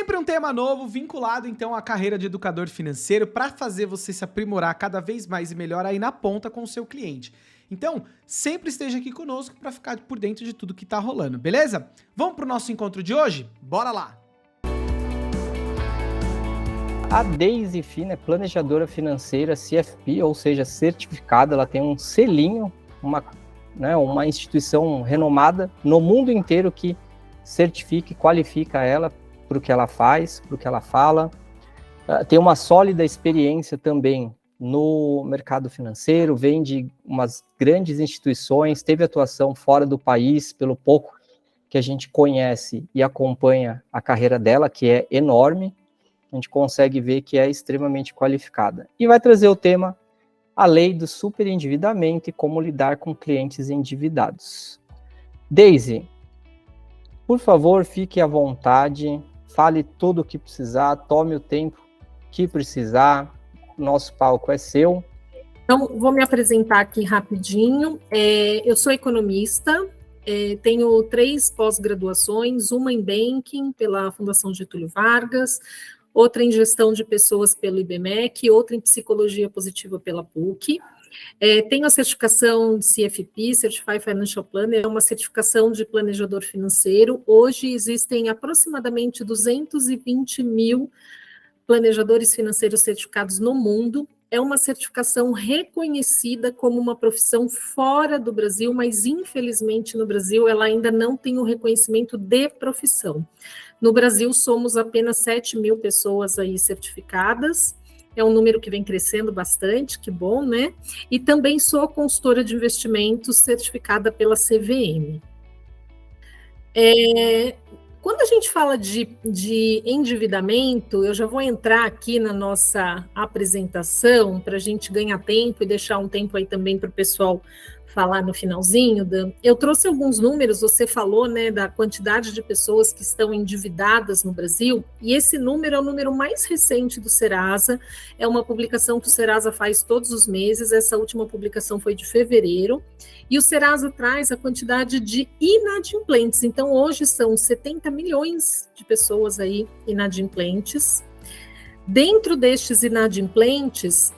Sempre um tema novo vinculado então à carreira de educador financeiro para fazer você se aprimorar cada vez mais e melhor aí na ponta com o seu cliente. Então, sempre esteja aqui conosco para ficar por dentro de tudo que tá rolando, beleza? Vamos pro nosso encontro de hoje? Bora lá! A Daisy Fina é planejadora financeira CFP, ou seja, certificada, ela tem um selinho, uma instituição renomada no mundo inteiro que certifica e qualifica ela para o que ela faz, para o que ela fala. Tem uma sólida experiência também no mercado financeiro, vem de umas grandes instituições, teve atuação fora do país, pelo pouco que a gente conhece e acompanha a carreira dela, que é enorme, a gente consegue ver que é extremamente qualificada. E vai trazer o tema, a lei do superendividamento e como lidar com clientes endividados. Daisy, por favor, fique à vontade, fale tudo o que precisar, tome o tempo que precisar, nosso palco é seu. Então, vou me apresentar aqui rapidinho. Eu sou economista, tenho 3 pós-graduações, uma em Banking pela Fundação Getúlio Vargas, outra em Gestão de Pessoas pelo IBMEC, outra em Psicologia Positiva pela PUC. Tenho a certificação de CFP, Certified Financial Planner, é uma certificação de planejador financeiro. Hoje existem aproximadamente 220 mil planejadores financeiros certificados no mundo. É uma certificação reconhecida como uma profissão fora do Brasil, mas infelizmente no Brasil ela ainda não tem o reconhecimento de profissão. No Brasil somos apenas 7 mil pessoas aí certificadas. É um número que vem crescendo bastante, que bom, né? E também sou consultora de investimentos certificada pela CVM. Quando a gente fala de endividamento, eu já vou entrar aqui na nossa apresentação para a gente ganhar tempo e deixar um tempo aí também para o pessoal falar no finalzinho. Eu trouxe alguns números, você falou, né, da quantidade de pessoas que estão endividadas no Brasil, e esse número é o número mais recente do Serasa, é uma publicação que o Serasa faz todos os meses, essa última publicação foi de fevereiro, e o Serasa traz a quantidade de inadimplentes, então hoje são 70 milhões de pessoas aí inadimplentes. Dentro destes inadimplentes,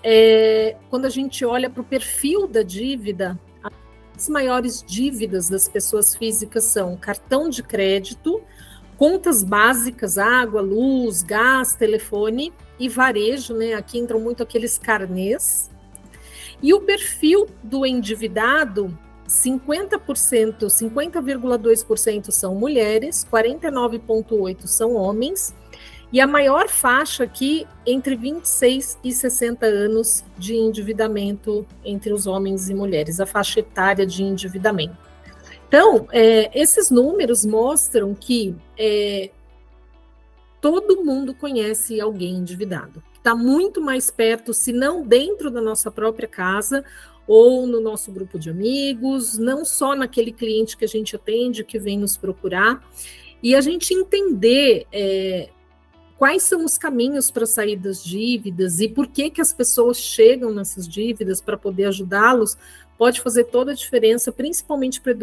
quando a gente olha para o perfil da dívida, as maiores dívidas das pessoas físicas são cartão de crédito, contas básicas, água, luz, gás, telefone e varejo, né? Aqui entram muito aqueles carnês. E o perfil do endividado, 50%, 50,2% são mulheres, 49,8% são homens, e a maior faixa aqui, entre 26 e 60 anos de endividamento entre os homens e mulheres, a faixa etária de endividamento. Então, esses números mostram que todo mundo conhece alguém endividado, que está muito mais perto, se não dentro da nossa própria casa, ou no nosso grupo de amigos, não só naquele cliente que a gente atende, que vem nos procurar, e a gente entender quais são os caminhos para sair das dívidas e por que as pessoas chegam nessas dívidas para poder ajudá-los, pode fazer toda a diferença, principalmente para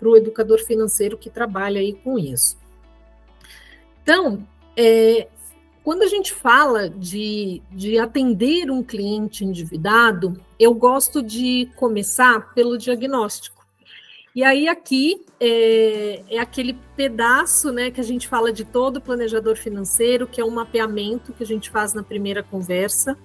o educador financeiro que trabalha aí com isso. Então, quando a gente fala de atender um cliente endividado, eu gosto de começar pelo diagnóstico. E aí aqui é aquele pedaço, né, que a gente fala de todo planejador financeiro, que é um mapeamento que a gente faz na primeira conversa.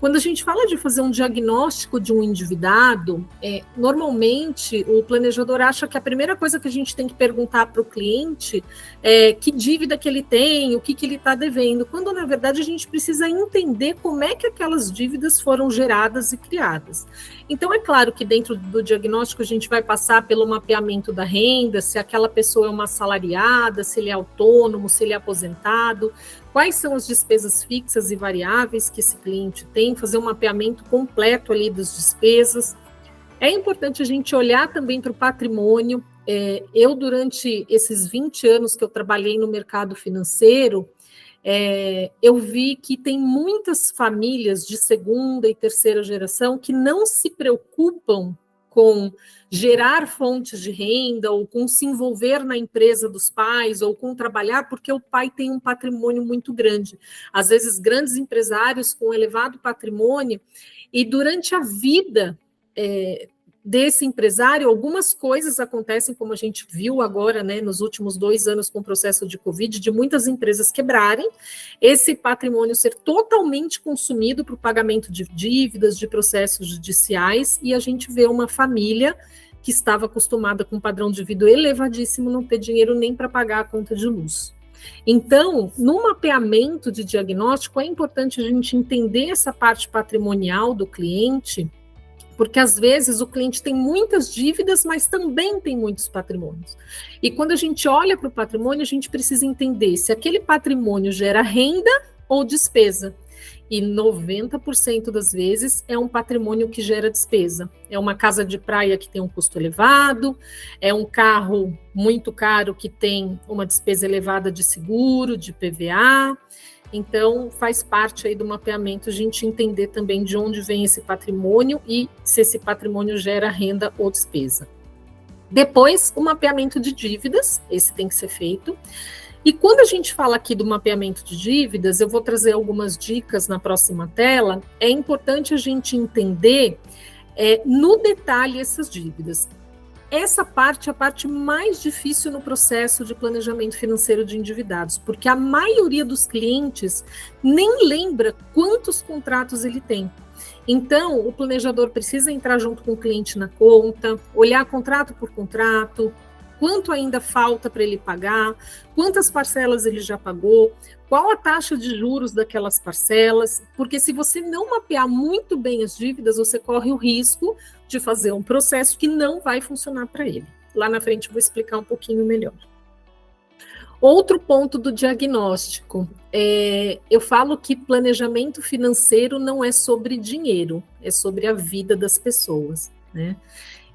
Quando a gente fala de fazer um diagnóstico de um endividado, normalmente o planejador acha que a primeira coisa que a gente tem que perguntar para o cliente é que dívida que ele tem, o que ele está devendo, quando na verdade a gente precisa entender como é que aquelas dívidas foram geradas e criadas. Então é claro que dentro do diagnóstico a gente vai passar pelo mapeamento da renda, se aquela pessoa é uma assalariada, se ele é autônomo, se ele é aposentado, quais são as despesas fixas e variáveis que esse cliente tem, fazer um mapeamento completo ali das despesas. É importante a gente olhar também para o patrimônio. Eu, durante esses 20 anos que eu trabalhei no mercado financeiro, eu vi que tem muitas famílias de segunda e terceira geração que não se preocupam com gerar fontes de renda, ou com se envolver na empresa dos pais, ou com trabalhar, porque o pai tem um patrimônio muito grande. Às vezes, grandes empresários com elevado patrimônio, e durante a vida desse empresário, algumas coisas acontecem, como a gente viu agora, né, nos últimos 2 anos com o processo de Covid, de muitas empresas quebrarem, esse patrimônio ser totalmente consumido para o pagamento de dívidas, de processos judiciais, e a gente vê uma família que estava acostumada com um padrão de vida elevadíssimo, não ter dinheiro nem para pagar a conta de luz. Então, no mapeamento de diagnóstico, é importante a gente entender essa parte patrimonial do cliente, porque às vezes o cliente tem muitas dívidas, mas também tem muitos patrimônios. E quando a gente olha para o patrimônio, a gente precisa entender se aquele patrimônio gera renda ou despesa. E 90% das vezes é um patrimônio que gera despesa. É uma casa de praia que tem um custo elevado, é um carro muito caro que tem uma despesa elevada de seguro, de PVA. Então, faz parte aí do mapeamento a gente entender também de onde vem esse patrimônio e se esse patrimônio gera renda ou despesa. Depois, o mapeamento de dívidas, esse tem que ser feito. E quando a gente fala aqui do mapeamento de dívidas, eu vou trazer algumas dicas na próxima tela. É importante a gente entender no detalhe essas dívidas. Essa parte é a parte mais difícil no processo de planejamento financeiro de endividados, porque a maioria dos clientes nem lembra quantos contratos ele tem. Então, o planejador precisa entrar junto com o cliente na conta, olhar contrato por contrato, quanto ainda falta para ele pagar, quantas parcelas ele já pagou, qual a taxa de juros daquelas parcelas, porque se você não mapear muito bem as dívidas, você corre o risco de fazer um processo que não vai funcionar para ele. Lá na frente eu vou explicar um pouquinho melhor. Outro ponto do diagnóstico, eu falo que planejamento financeiro não é sobre dinheiro, é sobre a vida das pessoas, né?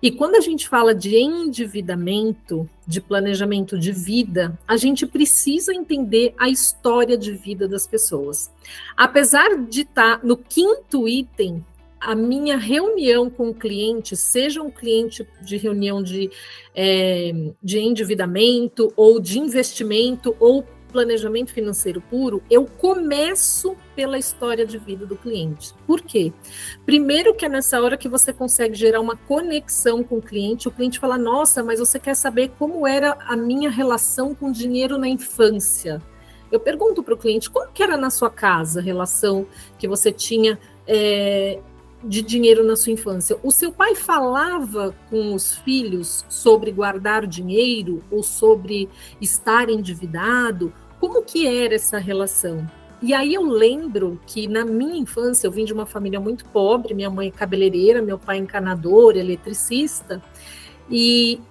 E quando a gente fala de endividamento, de planejamento de vida, a gente precisa entender a história de vida das pessoas. Apesar de estar no 5º item, a minha reunião com o cliente, seja um cliente de reunião de endividamento, ou de investimento, ou planejamento financeiro puro, eu começo pela história de vida do cliente. Por quê? Primeiro que é nessa hora que você consegue gerar uma conexão com o cliente fala, nossa, mas você quer saber como era a minha relação com dinheiro na infância? Eu pergunto para o cliente, como que era na sua casa a relação que você tinha de dinheiro na sua infância? O seu pai falava com os filhos sobre guardar dinheiro ou sobre estar endividado? Como que era essa relação? E aí eu lembro que na minha infância, eu vim de uma família muito pobre, minha mãe é cabeleireira, meu pai encanador, eletricista, e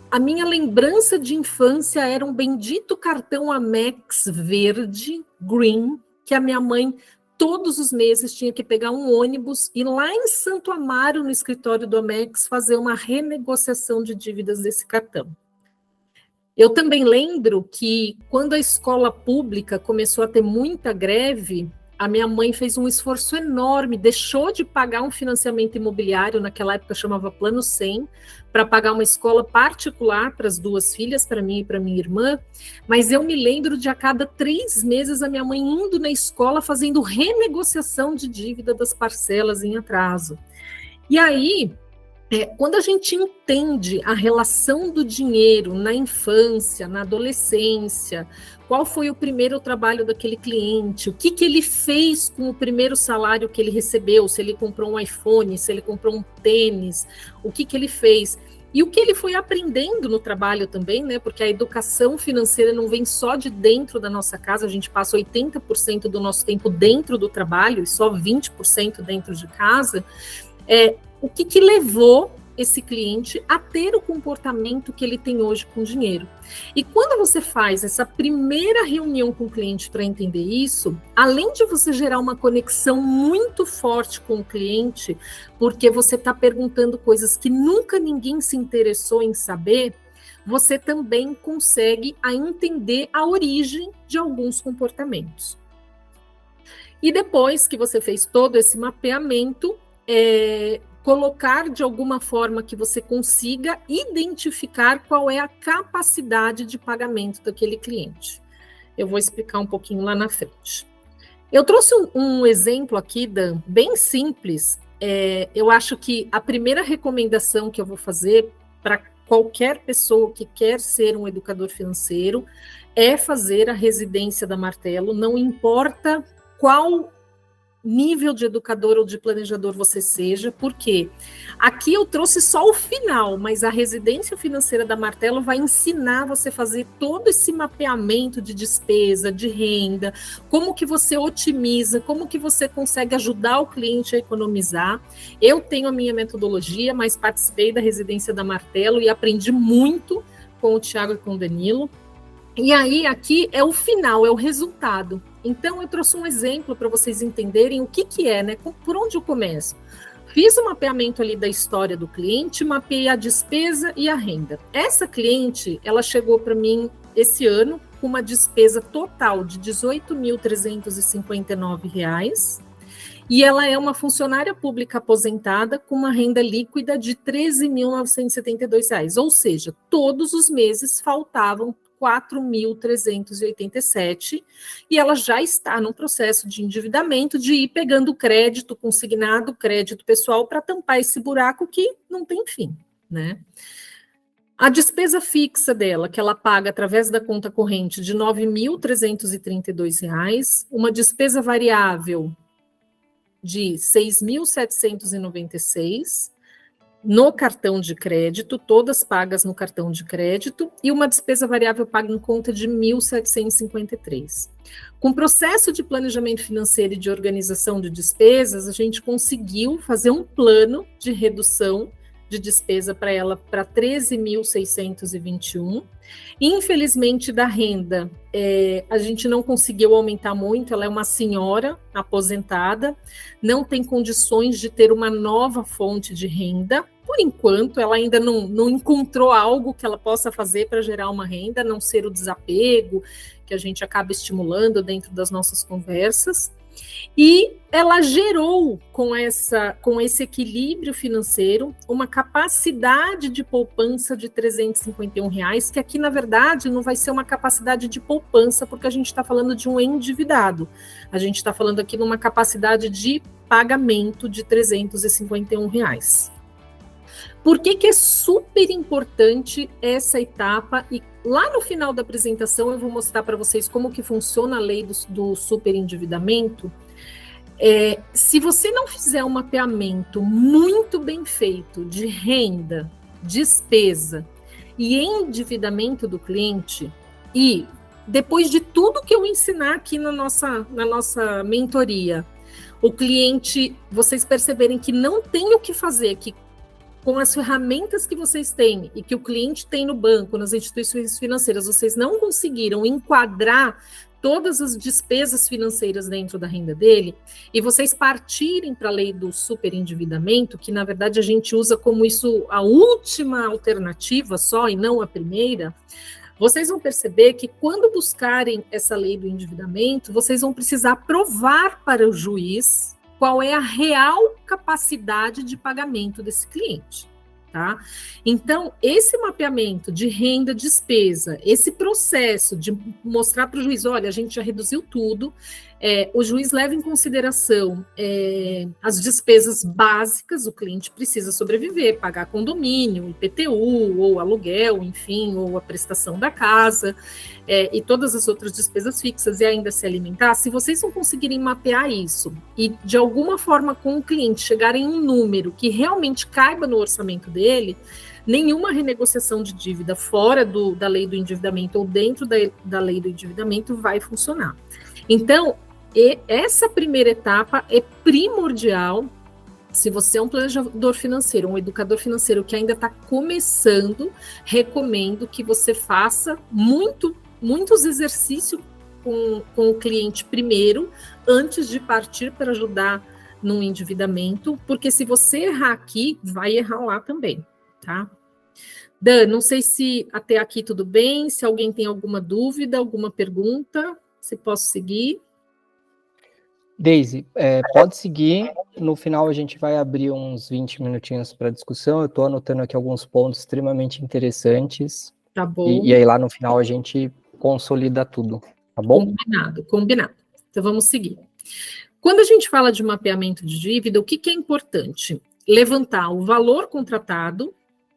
a minha lembrança de infância era um bendito cartão Amex verde, green, que a minha mãe todos os meses tinha que pegar um ônibus e lá em Santo Amaro, no escritório do Amex, fazer uma renegociação de dívidas desse cartão. Eu também lembro que quando a escola pública começou a ter muita greve, a minha mãe fez um esforço enorme, deixou de pagar um financiamento imobiliário, naquela época chamava Plano 100, para pagar uma escola particular para as 2 filhas, para mim e para minha irmã, mas eu me lembro de a cada 3 meses a minha mãe indo na escola fazendo renegociação de dívida das parcelas em atraso. E aí, quando a gente entende a relação do dinheiro na infância, na adolescência, qual foi o primeiro trabalho daquele cliente, o que ele fez com o primeiro salário que ele recebeu, se ele comprou um iPhone, se ele comprou um tênis, o que ele fez, e o que ele foi aprendendo no trabalho também, né? Porque a educação financeira não vem só de dentro da nossa casa, a gente passa 80% do nosso tempo dentro do trabalho e só 20% dentro de casa. O que levou esse cliente a ter o comportamento que ele tem hoje com dinheiro. E quando você faz essa primeira reunião com o cliente para entender isso, além de você gerar uma conexão muito forte com o cliente, porque você está perguntando coisas que nunca ninguém se interessou em saber, você também consegue entender a origem de alguns comportamentos. E depois que você fez todo esse mapeamento, colocar de alguma forma que você consiga identificar qual é a capacidade de pagamento daquele cliente. Eu vou explicar um pouquinho lá na frente. Eu trouxe um exemplo aqui, Dan, bem simples. Eu acho que a primeira recomendação que eu vou fazer para qualquer pessoa que quer ser um educador financeiro é fazer a residência da Martelo, não importa qual nível de educador ou de planejador você seja, porque aqui eu trouxe só o final, mas a residência financeira da Martelo vai ensinar você a fazer todo esse mapeamento de despesa, de renda, como que você otimiza, como que você consegue ajudar o cliente a economizar. Eu tenho a minha metodologia, mas participei da residência da Martelo e aprendi muito com o Thiago e com o Danilo. E aí, aqui é o final, é o resultado. Então, eu trouxe um exemplo para vocês entenderem o que é, né? Por onde eu começo? Fiz o mapeamento ali da história do cliente, mapeei a despesa e a renda. Essa cliente, ela chegou para mim esse ano com uma despesa total de R$ 18.359, e ela é uma funcionária pública aposentada com uma renda líquida de R$ 13.972, ou seja, todos os meses faltavam 4.387, e ela já está num processo de endividamento, de ir pegando crédito consignado, crédito pessoal, para tampar esse buraco que não tem fim, né? A despesa fixa dela, que ela paga através da conta corrente, de R$ 9.332, uma despesa variável de R$ 6.796, no cartão de crédito, todas pagas no cartão de crédito, e uma despesa variável paga em conta de R$ 1.753. Com o processo de planejamento financeiro e de organização de despesas, a gente conseguiu fazer um plano de redução de despesa para ela para 13.621. Infelizmente, da renda, a gente não conseguiu aumentar muito. Ela é uma senhora aposentada, não tem condições de ter uma nova fonte de renda. Por enquanto, ela ainda não encontrou algo que ela possa fazer para gerar uma renda, a não ser o desapego, que a gente acaba estimulando dentro das nossas conversas. E ela gerou, com esse equilíbrio financeiro, uma capacidade de poupança de R$ 351, que aqui, na verdade, não vai ser uma capacidade de poupança, porque a gente está falando de um endividado. A gente está falando aqui de uma capacidade de pagamento de R$ 351. Por que é super importante essa etapa? E lá no final da apresentação eu vou mostrar para vocês como que funciona a lei do superendividamento. Se você não fizer um mapeamento muito bem feito de renda, despesa e endividamento do cliente, e depois de tudo que eu ensinar aqui na nossa mentoria, o cliente, vocês perceberem que não tem o que fazer, que com as ferramentas que vocês têm e que o cliente tem no banco, nas instituições financeiras, vocês não conseguiram enquadrar todas as despesas financeiras dentro da renda dele, e vocês partirem para a lei do superendividamento, que na verdade a gente usa como isso a última alternativa só e não a primeira, vocês vão perceber que quando buscarem essa lei do endividamento, vocês vão precisar provar para o juiz qual é a real capacidade de pagamento desse cliente, tá? Então, esse mapeamento de renda, despesa, esse processo de mostrar para o juiz, olha, a gente já reduziu tudo, o juiz leva em consideração as despesas básicas, o cliente precisa sobreviver, pagar condomínio, IPTU, ou aluguel, enfim, ou a prestação da casa, e todas as outras despesas fixas, e ainda se alimentar. Se vocês não conseguirem mapear isso, e de alguma forma com o cliente chegarem em um número que realmente caiba no orçamento dele, nenhuma renegociação de dívida fora da lei do endividamento ou dentro da lei do endividamento vai funcionar. Então, essa primeira etapa é primordial. Se você é um planejador financeiro, um educador financeiro que ainda está começando, recomendo que você faça muitos exercícios com o cliente primeiro, antes de partir para ajudar no endividamento, porque se você errar aqui, vai errar lá também, tá? Dan, não sei se até aqui tudo bem, se alguém tem alguma dúvida, alguma pergunta, se posso seguir. Daisy, pode seguir. No final a gente vai abrir uns 20 minutinhos para discussão. Eu estou anotando aqui alguns pontos extremamente interessantes. Tá bom. E aí lá no final a gente consolida tudo, tá bom? Combinado. Então vamos seguir. Quando a gente fala de mapeamento de dívida, o que é importante? Levantar o valor contratado,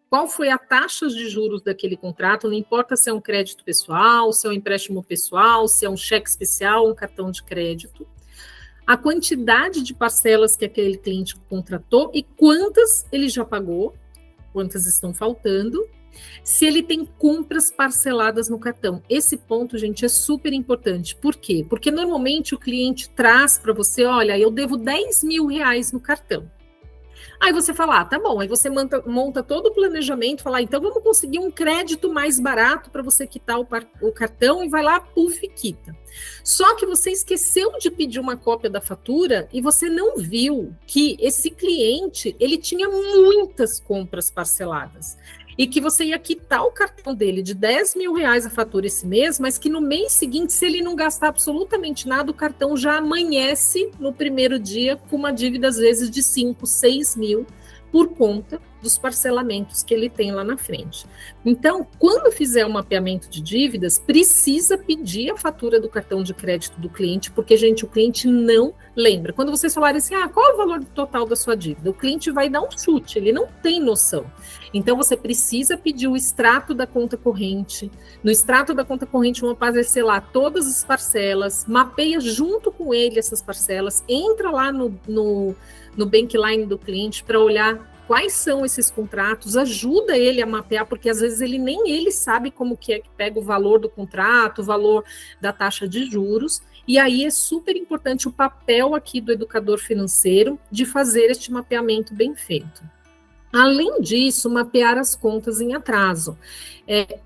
qual foi a taxa de juros daquele contrato, não importa se é um crédito pessoal, se é um empréstimo pessoal, se é um cheque especial, um cartão de crédito, a quantidade de parcelas que aquele cliente contratou e quantas ele já pagou, quantas estão faltando, se ele tem compras parceladas no cartão. Esse ponto, gente, é super importante. Por quê? Porque normalmente o cliente traz para você, olha, eu devo 10 mil reais no cartão. Aí você fala, tá bom, aí você monta todo o planejamento, fala, então vamos conseguir um crédito mais barato para você quitar o cartão e vai lá, puf, quita. Só que você esqueceu de pedir uma cópia da fatura e você não viu que esse cliente, ele tinha muitas compras parceladas. E que você ia quitar o cartão dele de 10 mil reais a fatura esse mês, mas que no mês seguinte, se ele não gastar absolutamente nada, o cartão já amanhece no primeiro dia com uma dívida, às vezes, de 5, 6 mil por conta dos parcelamentos que ele tem lá na frente. Então, quando fizer o mapeamento de dívidas, precisa pedir a fatura do cartão de crédito do cliente, porque, gente, o cliente não lembra. Quando vocês falarem assim, qual é o valor total da sua dívida? O cliente vai dar um chute, ele não tem noção. Então, você precisa pedir o extrato da conta corrente. No extrato da conta corrente, vão aparecer lá todas as parcelas, mapeia junto com ele essas parcelas, entra lá no bankline do cliente para olhar quais são esses contratos, ajuda ele a mapear, porque às vezes nem ele sabe como que é que pega o valor do contrato, o valor da taxa de juros, e aí é super importante o papel aqui do educador financeiro de fazer este mapeamento bem feito. Além disso, mapear as contas em atraso.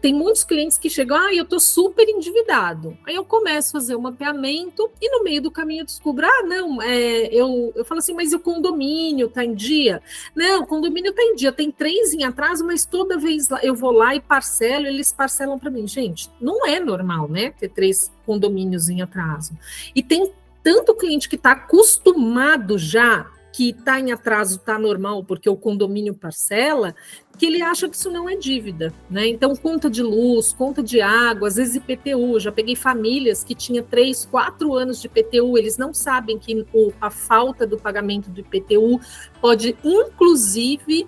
Tem muitos clientes que chegam, eu estou super endividado. Aí eu começo a fazer o mapeamento e no meio do caminho eu descubro, eu falo assim, mas o condomínio está em dia? Não, o condomínio está em dia, tem 3 em atraso, mas toda vez eu vou lá e parcelo, eles parcelam para mim. Gente, não é normal, né, ter 3 condomínios em atraso. E tem tanto cliente que está acostumado já que está em atraso, está normal, porque o condomínio parcela, que ele acha que isso não é dívida, né? Então, conta de luz, conta de água, às vezes IPTU, eu já peguei famílias que tinham 3, 4 anos de IPTU, eles não sabem que a falta do pagamento do IPTU pode, inclusive,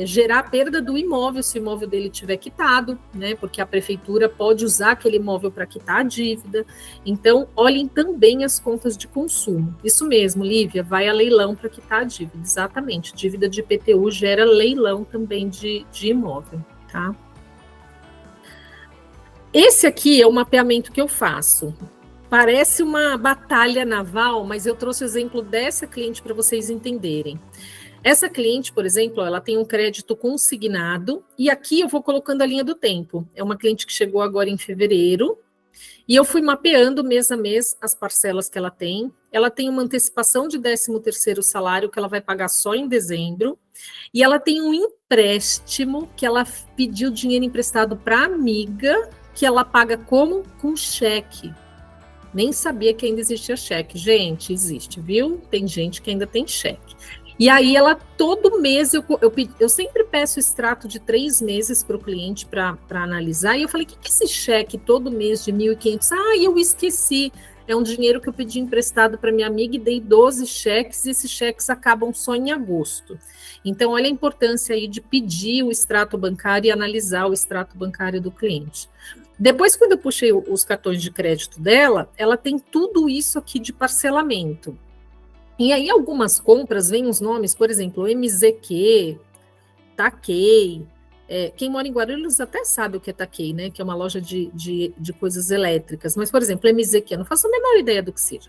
gerar perda do imóvel, se o imóvel dele estiver quitado, né? Porque a prefeitura pode usar aquele imóvel para quitar a dívida. Então, olhem também as contas de consumo. Isso mesmo, Lívia, vai a leilão para quitar a dívida. Exatamente. Dívida de IPTU gera leilão também de imóvel, tá? Esse aqui é o mapeamento que eu faço. Parece uma batalha naval, mas eu trouxe o exemplo dessa cliente para vocês entenderem. Essa cliente, por exemplo, ela tem um crédito consignado, e aqui eu vou colocando a linha do tempo. É uma cliente que chegou agora em fevereiro, e eu fui mapeando mês a mês as parcelas que ela tem. Ela tem uma antecipação de 13º salário que ela vai pagar só em dezembro, e ela tem um empréstimo que ela pediu dinheiro emprestado para a amiga, que ela paga como? Com cheque. Nem sabia que ainda existia cheque. Gente, existe, viu? Tem gente que ainda tem cheque. E aí ela, todo mês, eu sempre peço extrato de 3 meses para o cliente para analisar, e eu falei, o que é esse cheque todo mês de 1.500? Eu esqueci, é um dinheiro que eu pedi emprestado para minha amiga e dei 12 cheques, e esses cheques acabam só em agosto. Então, olha a importância aí de pedir o extrato bancário e analisar o extrato bancário do cliente. Depois, quando eu puxei os cartões de crédito dela, ela tem tudo isso aqui de parcelamento. E aí, algumas compras, vêm os nomes, por exemplo, MZQ, Takei. Quem mora em Guarulhos até sabe o que é Takei, né? Que é uma loja de coisas elétricas. Mas, por exemplo, MZQ, eu não faço a menor ideia do que seja.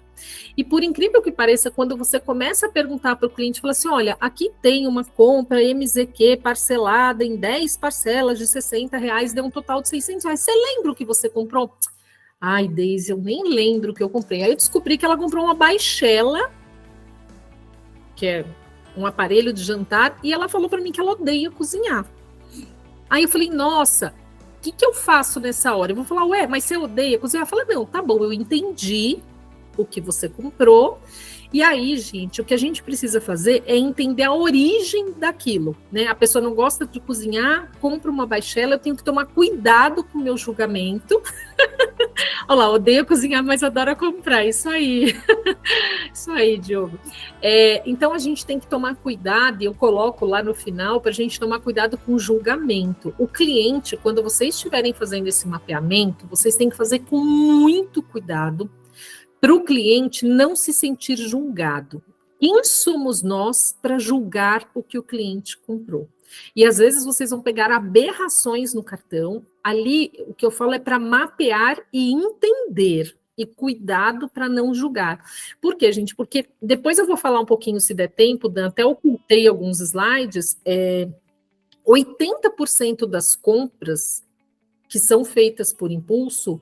E por incrível que pareça, quando você começa a perguntar para o cliente, fala assim, olha, aqui tem uma compra MZQ parcelada em 10 parcelas de R$60, deu um total de R$600. Você lembra o que você comprou? Ai, Deise, eu nem lembro o que eu comprei. Aí eu descobri que ela comprou uma baixela, que é um aparelho de jantar, e ela falou para mim que ela odeia cozinhar. Aí eu falei, nossa, o que eu faço nessa hora? Eu vou falar, mas você odeia cozinhar? Ela falou, não, tá bom, eu entendi o que você comprou. E aí, gente, o que a gente precisa fazer é entender a origem daquilo, né? A pessoa não gosta de cozinhar, compra uma baixela, eu tenho que tomar cuidado com o meu julgamento. Olha lá, odeio cozinhar, mas adoro comprar, isso aí. Isso aí, Diogo. Então, a gente tem que tomar cuidado, e eu coloco lá no final, para a gente tomar cuidado com o julgamento. O cliente, quando vocês estiverem fazendo esse mapeamento, vocês têm que fazer com muito cuidado, para o cliente não se sentir julgado. Quem somos nós para julgar o que o cliente comprou? E às vezes vocês vão pegar aberrações no cartão. Ali, o que eu falo é para mapear e entender. E cuidado para não julgar. Por quê, gente? Porque depois eu vou falar um pouquinho, se der tempo, Dan, até ocultei alguns slides. 80% das compras que são feitas por impulso,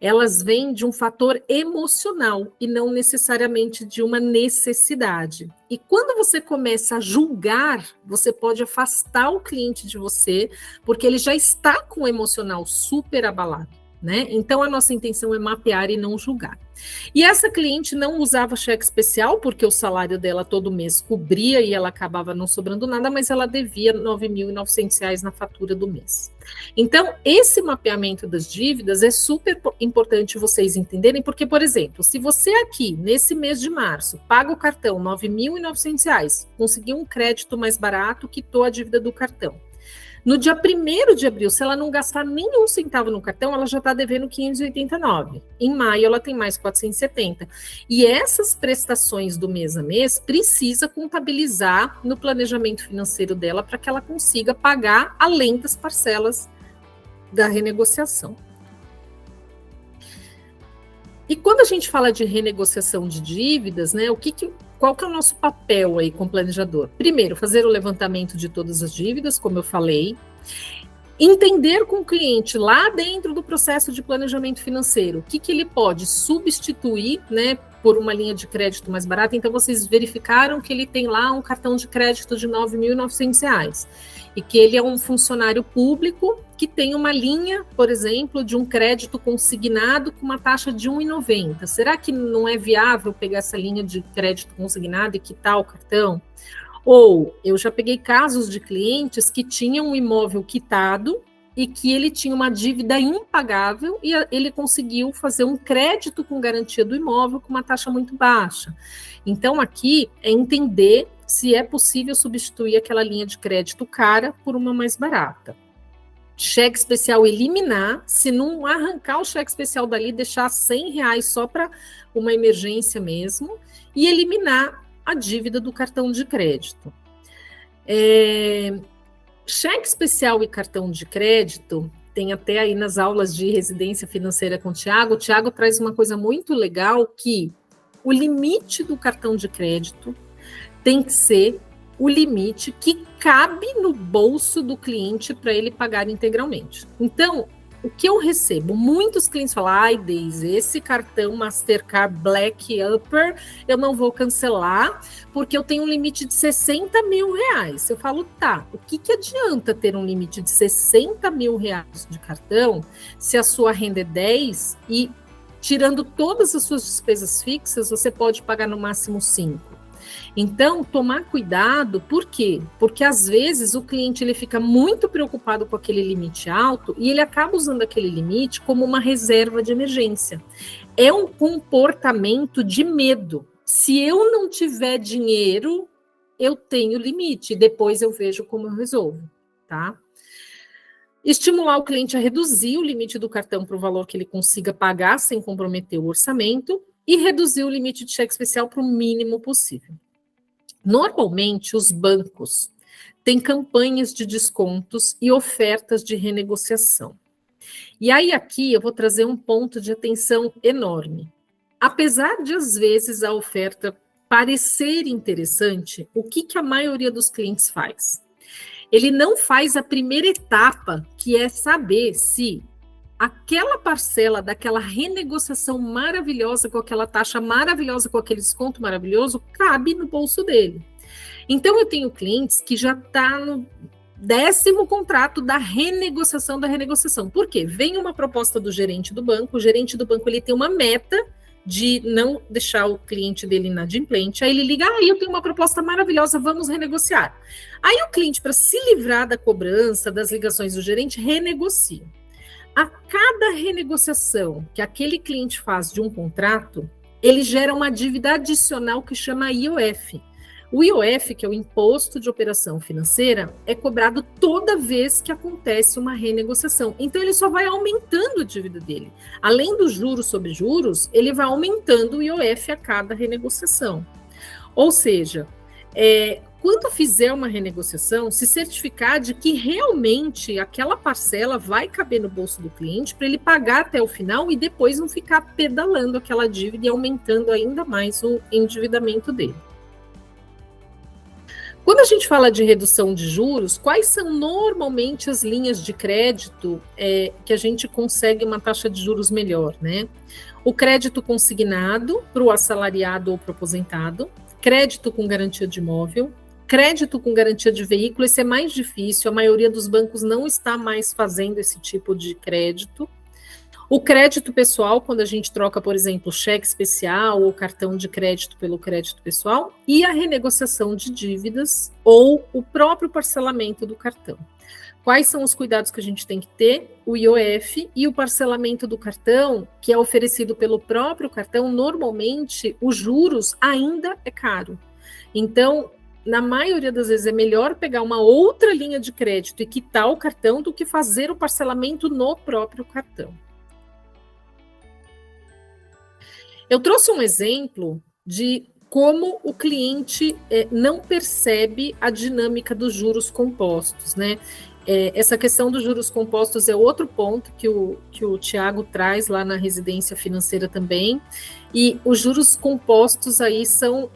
elas vêm de um fator emocional e não necessariamente de uma necessidade. E quando você começa a julgar, você pode afastar o cliente de você, porque ele já está com o emocional super abalado, né? Então, a nossa intenção é mapear e não julgar. E essa cliente não usava cheque especial, porque o salário dela todo mês cobria e ela acabava não sobrando nada, mas ela devia R$ 9.900 na fatura do mês. Então, esse mapeamento das dívidas é super importante vocês entenderem, porque, por exemplo, se você aqui, nesse mês de março, paga o cartão R$ 9.900, conseguiu um crédito mais barato, quitou a dívida do cartão. No dia 1º de abril, se ela não gastar nenhum centavo no cartão, ela já está devendo 589. Em maio, ela tem mais 470. E essas prestações do mês a mês precisa contabilizar no planejamento financeiro dela para que ela consiga pagar além das parcelas da renegociação. E quando a gente fala de renegociação de dívidas, né, qual que é o nosso papel aí com o planejador? Primeiro, fazer o levantamento de todas as dívidas, como eu falei, entender com o cliente lá dentro do processo de planejamento financeiro o que ele pode substituir, né, por uma linha de crédito mais barata. Então, vocês verificaram que ele tem lá um cartão de crédito de R$ 9.900 e que ele é um funcionário público que tem uma linha, por exemplo, de um crédito consignado com uma taxa de 1,90. Será que não é viável pegar essa linha de crédito consignado e quitar o cartão? Ou eu já peguei casos de clientes que tinham um imóvel quitado e que ele tinha uma dívida impagável e ele conseguiu fazer um crédito com garantia do imóvel com uma taxa muito baixa. Então, aqui é entender se é possível substituir aquela linha de crédito cara por uma mais barata. Cheque especial eliminar, se não arrancar o cheque especial dali, deixar R$100 só para uma emergência mesmo, e eliminar a dívida do cartão de crédito. Cheque especial e cartão de crédito, tem até aí nas aulas de residência financeira com o Thiago traz uma coisa muito legal, que o limite do cartão de crédito tem que ser o limite que cabe no bolso do cliente para ele pagar integralmente. Então, o que eu recebo? Muitos clientes falam, ai, Deise, esse cartão Mastercard Black Upper eu não vou cancelar porque eu tenho um limite de R$60 mil. Eu falo, tá, o que adianta ter um limite de R$60 mil de cartão se a sua renda é 10 e tirando todas as suas despesas fixas, você pode pagar no máximo 5? Então, tomar cuidado, por quê? Porque às vezes o cliente ele fica muito preocupado com aquele limite alto e ele acaba usando aquele limite como uma reserva de emergência. É um comportamento de medo. Se eu não tiver dinheiro, eu tenho limite, depois eu vejo como eu resolvo, tá? Estimular o cliente a reduzir o limite do cartão para o valor que ele consiga pagar sem comprometer o orçamento e reduzir o limite de cheque especial para o mínimo possível. Normalmente, os bancos têm campanhas de descontos e ofertas de renegociação. E aí, aqui, eu vou trazer um ponto de atenção enorme. Apesar de, às vezes, a oferta parecer interessante, o que a maioria dos clientes faz? Ele não faz a primeira etapa, que é saber se aquela parcela daquela renegociação maravilhosa, com aquela taxa maravilhosa, com aquele desconto maravilhoso, cabe no bolso dele. Então, eu tenho clientes que já está no 10º contrato da renegociação. Por quê? Vem uma proposta do gerente do banco, o gerente do banco ele tem uma meta de não deixar o cliente dele inadimplente. Aí ele liga, eu tenho uma proposta maravilhosa, vamos renegociar. Aí o cliente, para se livrar da cobrança, das ligações do gerente, renegocia. A cada renegociação que aquele cliente faz de um contrato, ele gera uma dívida adicional que chama IOF. O IOF, que é o Imposto de Operação Financeira, é cobrado toda vez que acontece uma renegociação. Então, ele só vai aumentando a dívida dele. Além dos juros sobre juros, ele vai aumentando o IOF a cada renegociação. Ou seja, quando fizer uma renegociação, se certificar de que realmente aquela parcela vai caber no bolso do cliente para ele pagar até o final e depois não ficar pedalando aquela dívida e aumentando ainda mais o endividamento dele. Quando a gente fala de redução de juros, quais são normalmente as linhas de crédito que a gente consegue uma taxa de juros melhor, né? O crédito consignado para o assalariado ou para o aposentado, crédito com garantia de imóvel, crédito com garantia de veículo, esse é mais difícil, a maioria dos bancos não está mais fazendo esse tipo de crédito. O crédito pessoal, quando a gente troca, por exemplo, cheque especial ou cartão de crédito pelo crédito pessoal, e a renegociação de dívidas ou o próprio parcelamento do cartão. Quais são os cuidados que a gente tem que ter? O IOF e o parcelamento do cartão, que é oferecido pelo próprio cartão, normalmente os juros ainda é caro. Então, na maioria das vezes é melhor pegar uma outra linha de crédito e quitar o cartão do que fazer o parcelamento no próprio cartão. Eu trouxe um exemplo de como o cliente não percebe a dinâmica dos juros compostos, né? Essa questão dos juros compostos é outro ponto que o Tiago traz lá na residência financeira também. E os juros compostos aí são,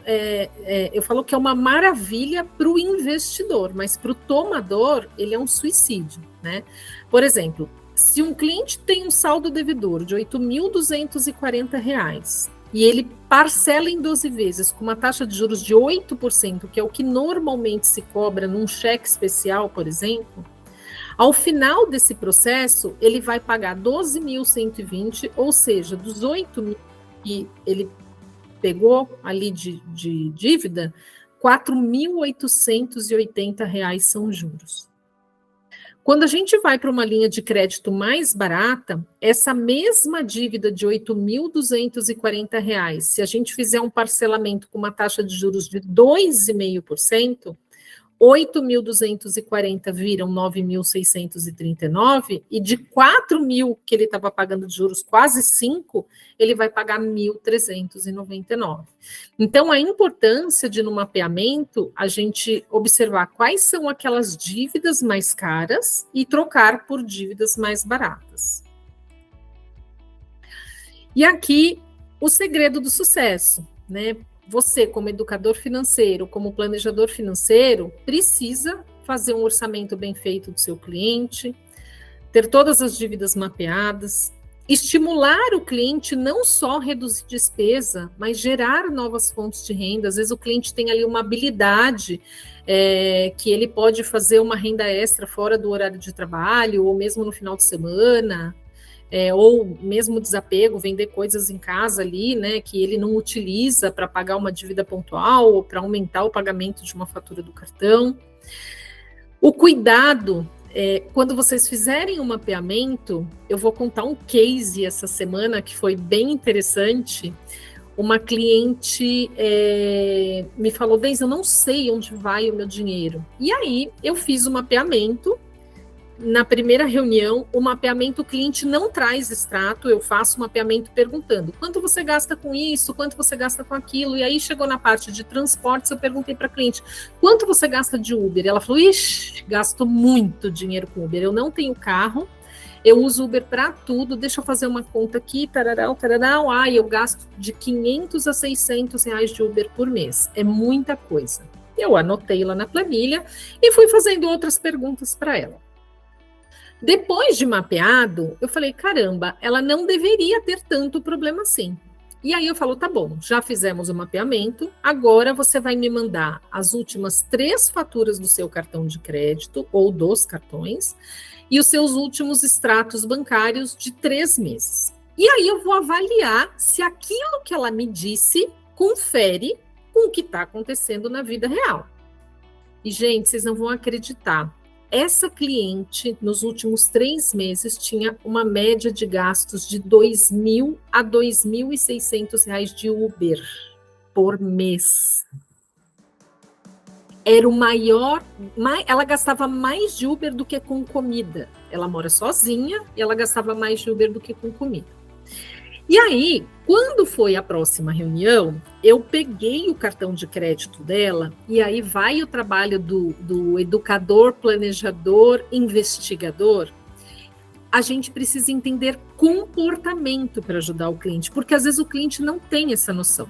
eu falo que é uma maravilha para o investidor, mas para o tomador ele é um suicídio, né? Por exemplo, se um cliente tem um saldo devedor de R$ 8.240 e ele parcela em 12 vezes com uma taxa de juros de 8%, que é o que normalmente se cobra num cheque especial, por exemplo, ao final desse processo, ele vai pagar 12.120, ou seja, dos 8.000 que ele pegou ali de dívida, R$ 4.880 são juros. Quando a gente vai para uma linha de crédito mais barata, essa mesma dívida de R$ 8.240, se a gente fizer um parcelamento com uma taxa de juros de 2,5%, 8.240 viram 9.639 e de 4.000 que ele estava pagando de juros, quase 5, ele vai pagar 1.399. Então, a importância de, no mapeamento, a gente observar quais são aquelas dívidas mais caras e trocar por dívidas mais baratas. E aqui, o segredo do sucesso, né? Você, como educador financeiro, como planejador financeiro, precisa fazer um orçamento bem feito do seu cliente, ter todas as dívidas mapeadas, estimular o cliente não só reduzir despesa, mas gerar novas fontes de renda. Às vezes o cliente tem ali uma habilidade que ele pode fazer uma renda extra fora do horário de trabalho, ou mesmo no final de semana, ou mesmo desapego, vender coisas em casa ali, né, que ele não utiliza para pagar uma dívida pontual ou para aumentar o pagamento de uma fatura do cartão. O cuidado, quando vocês fizerem um mapeamento, eu vou contar um case essa semana que foi bem interessante. Uma cliente me falou, Deise, eu não sei onde vai o meu dinheiro. E aí eu fiz o mapeamento. Na primeira reunião, o mapeamento, o cliente não traz extrato, eu faço o mapeamento perguntando quanto você gasta com isso, quanto você gasta com aquilo, e aí chegou na parte de transportes, eu perguntei para a cliente, quanto você gasta de Uber? Ela falou, gasto muito dinheiro com Uber, eu não tenho carro, eu uso Uber para tudo, deixa eu fazer uma conta aqui, tararau, eu gasto de 500 a 600 reais de Uber por mês, é muita coisa. Eu anotei lá na planilha e fui fazendo outras perguntas para ela. Depois de mapeado, eu falei, caramba, ela não deveria ter tanto problema assim. E aí eu falo, tá bom, já fizemos o mapeamento, agora você vai me mandar as últimas 3 faturas do seu cartão de crédito, ou dos cartões, e os seus últimos extratos bancários de 3 meses. E aí eu vou avaliar se aquilo que ela me disse confere com o que está acontecendo na vida real. E, gente, vocês não vão acreditar. Essa cliente, nos últimos 3 meses, tinha uma média de gastos de R$2.000 a R$2.600 de Uber por mês. Era o maior... Ela gastava mais de Uber do que com comida. Ela mora sozinha e ela gastava mais de Uber do que com comida. E aí, quando foi a próxima reunião, eu peguei o cartão de crédito dela, e aí vai o trabalho do educador, planejador, investigador. A gente precisa entender comportamento para ajudar o cliente, porque às vezes o cliente não tem essa noção.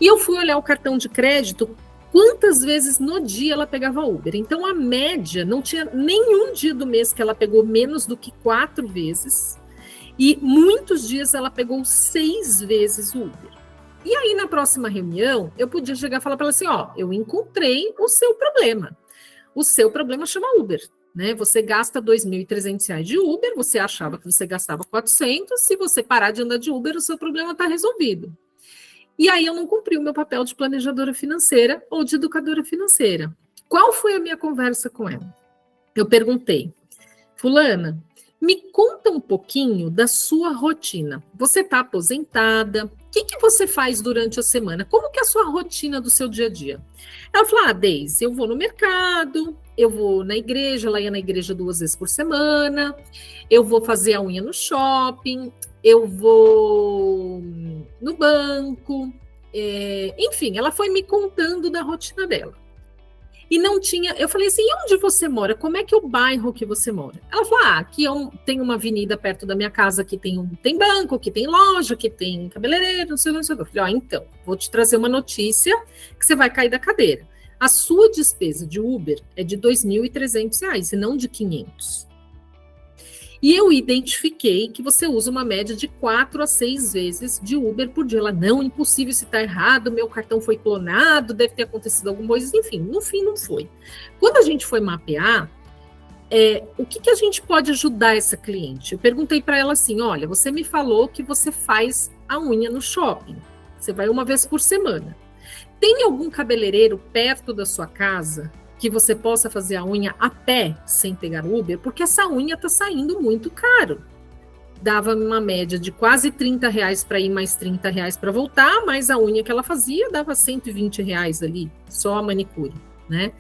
E eu fui olhar o cartão de crédito, quantas vezes no dia ela pegava Uber. Então, a média, não tinha nenhum dia do mês que ela pegou menos do que 4 vezes, e muitos dias ela pegou 6 vezes o Uber. E aí, na próxima reunião, eu podia chegar e falar para ela assim, ó, eu encontrei o seu problema. O seu problema chama Uber, né? Você gasta R$2.300 de Uber, você achava que você gastava 400, se você parar de andar de Uber, o seu problema está resolvido. E aí eu não cumpri o meu papel de planejadora financeira ou de educadora financeira. Qual foi a minha conversa com ela? Eu perguntei, fulana, me conta um pouquinho da sua rotina. Você está aposentada? O que você faz durante a semana? Como que é a sua rotina do seu dia a dia? Ela falou, Deise, eu vou no mercado, eu vou na igreja, ela ia na igreja 2 vezes por semana, eu vou fazer a unha no shopping, eu vou no banco, enfim, ela foi me contando da rotina dela. E não tinha, eu falei assim, e onde você mora? Como é que é o bairro que você mora? Ela falou, aqui tem uma avenida perto da minha casa que tem banco, que tem loja, que tem cabeleireiro, não sei o que. Eu falei, então, vou te trazer uma notícia que você vai cair da cadeira. A sua despesa de Uber é de R$2.300 e não de 500. E eu identifiquei que você usa uma média de 4 a 6 vezes de Uber por dia. Ela, não, impossível, se está errado, meu cartão foi clonado, deve ter acontecido alguma coisa, enfim, no fim não foi. Quando a gente foi mapear, o que a gente pode ajudar essa cliente? Eu perguntei para ela assim, olha, você me falou que você faz a unha no shopping, você vai 1 vez por semana. Tem algum cabeleireiro perto da sua casa que você possa fazer a unha a pé, sem pegar Uber, porque essa unha está saindo muito caro. Dava uma média de quase R$30 para ir, mais R$30 para voltar, mas a unha que ela fazia dava R$120 ali, só a manicure, né?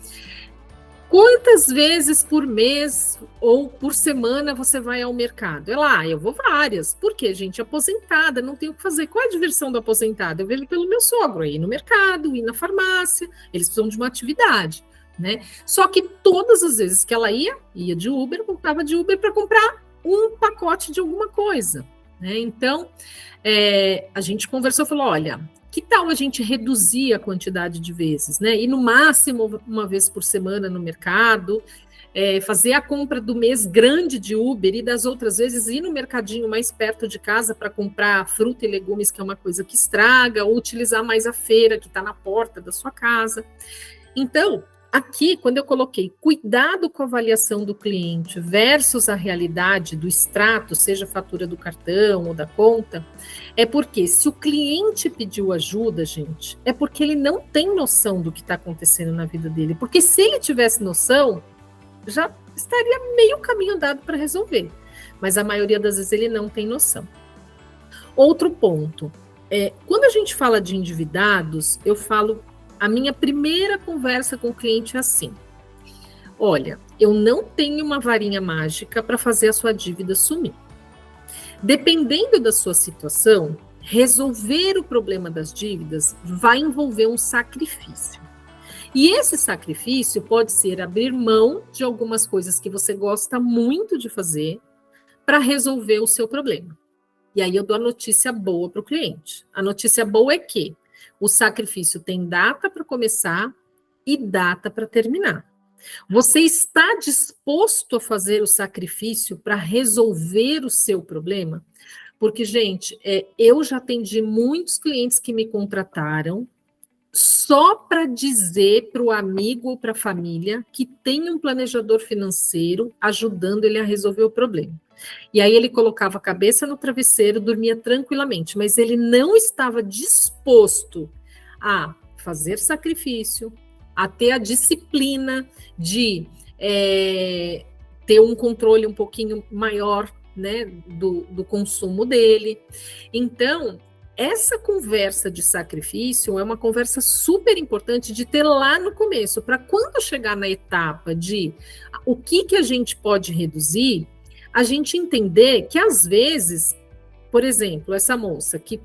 Quantas vezes por mês ou por semana você vai ao mercado? Ela, eu vou várias. Por quê, gente? Aposentada, não tenho o que fazer. Qual é a diversão do aposentado? Eu vejo pelo meu sogro, ir no mercado, ir na farmácia, eles precisam de uma atividade. Né? Só que todas as vezes que ela ia de Uber, voltava de Uber para comprar um pacote de alguma coisa. Né? Então, a gente conversou e falou, olha, que tal a gente reduzir a quantidade de vezes? Né? E no máximo 1 vez por semana no mercado, fazer a compra do mês grande de Uber e das outras vezes ir no mercadinho mais perto de casa para comprar fruta e legumes, que é uma coisa que estraga, ou utilizar mais a feira que está na porta da sua casa. Então, aqui, quando eu coloquei cuidado com a avaliação do cliente versus a realidade do extrato, seja a fatura do cartão ou da conta, é porque se o cliente pediu ajuda, gente, é porque ele não tem noção do que está acontecendo na vida dele. Porque se ele tivesse noção, já estaria meio caminho andado para resolver. Mas a maioria das vezes ele não tem noção. Outro ponto, quando a gente fala de endividados, eu falo... A minha primeira conversa com o cliente é assim, olha, eu não tenho uma varinha mágica para fazer a sua dívida sumir. Dependendo da sua situação, resolver o problema das dívidas vai envolver um sacrifício. E esse sacrifício pode ser abrir mão de algumas coisas que você gosta muito de fazer para resolver o seu problema. E aí eu dou a notícia boa para o cliente. A notícia boa é que o sacrifício tem data para começar e data para terminar. Você está disposto a fazer o sacrifício para resolver o seu problema? Porque, gente, eu já atendi muitos clientes que me contrataram só para dizer para o amigo ou para a família que tem um planejador financeiro ajudando ele a resolver o problema. E aí ele colocava a cabeça no travesseiro, dormia tranquilamente, mas ele não estava disposto a fazer sacrifício, a ter a disciplina de ter um controle um pouquinho maior, né, do consumo dele. Então, essa conversa de sacrifício é uma conversa super importante de ter lá no começo, para quando chegar na etapa de o que a gente pode reduzir, a gente entender que às vezes, por exemplo, essa moça que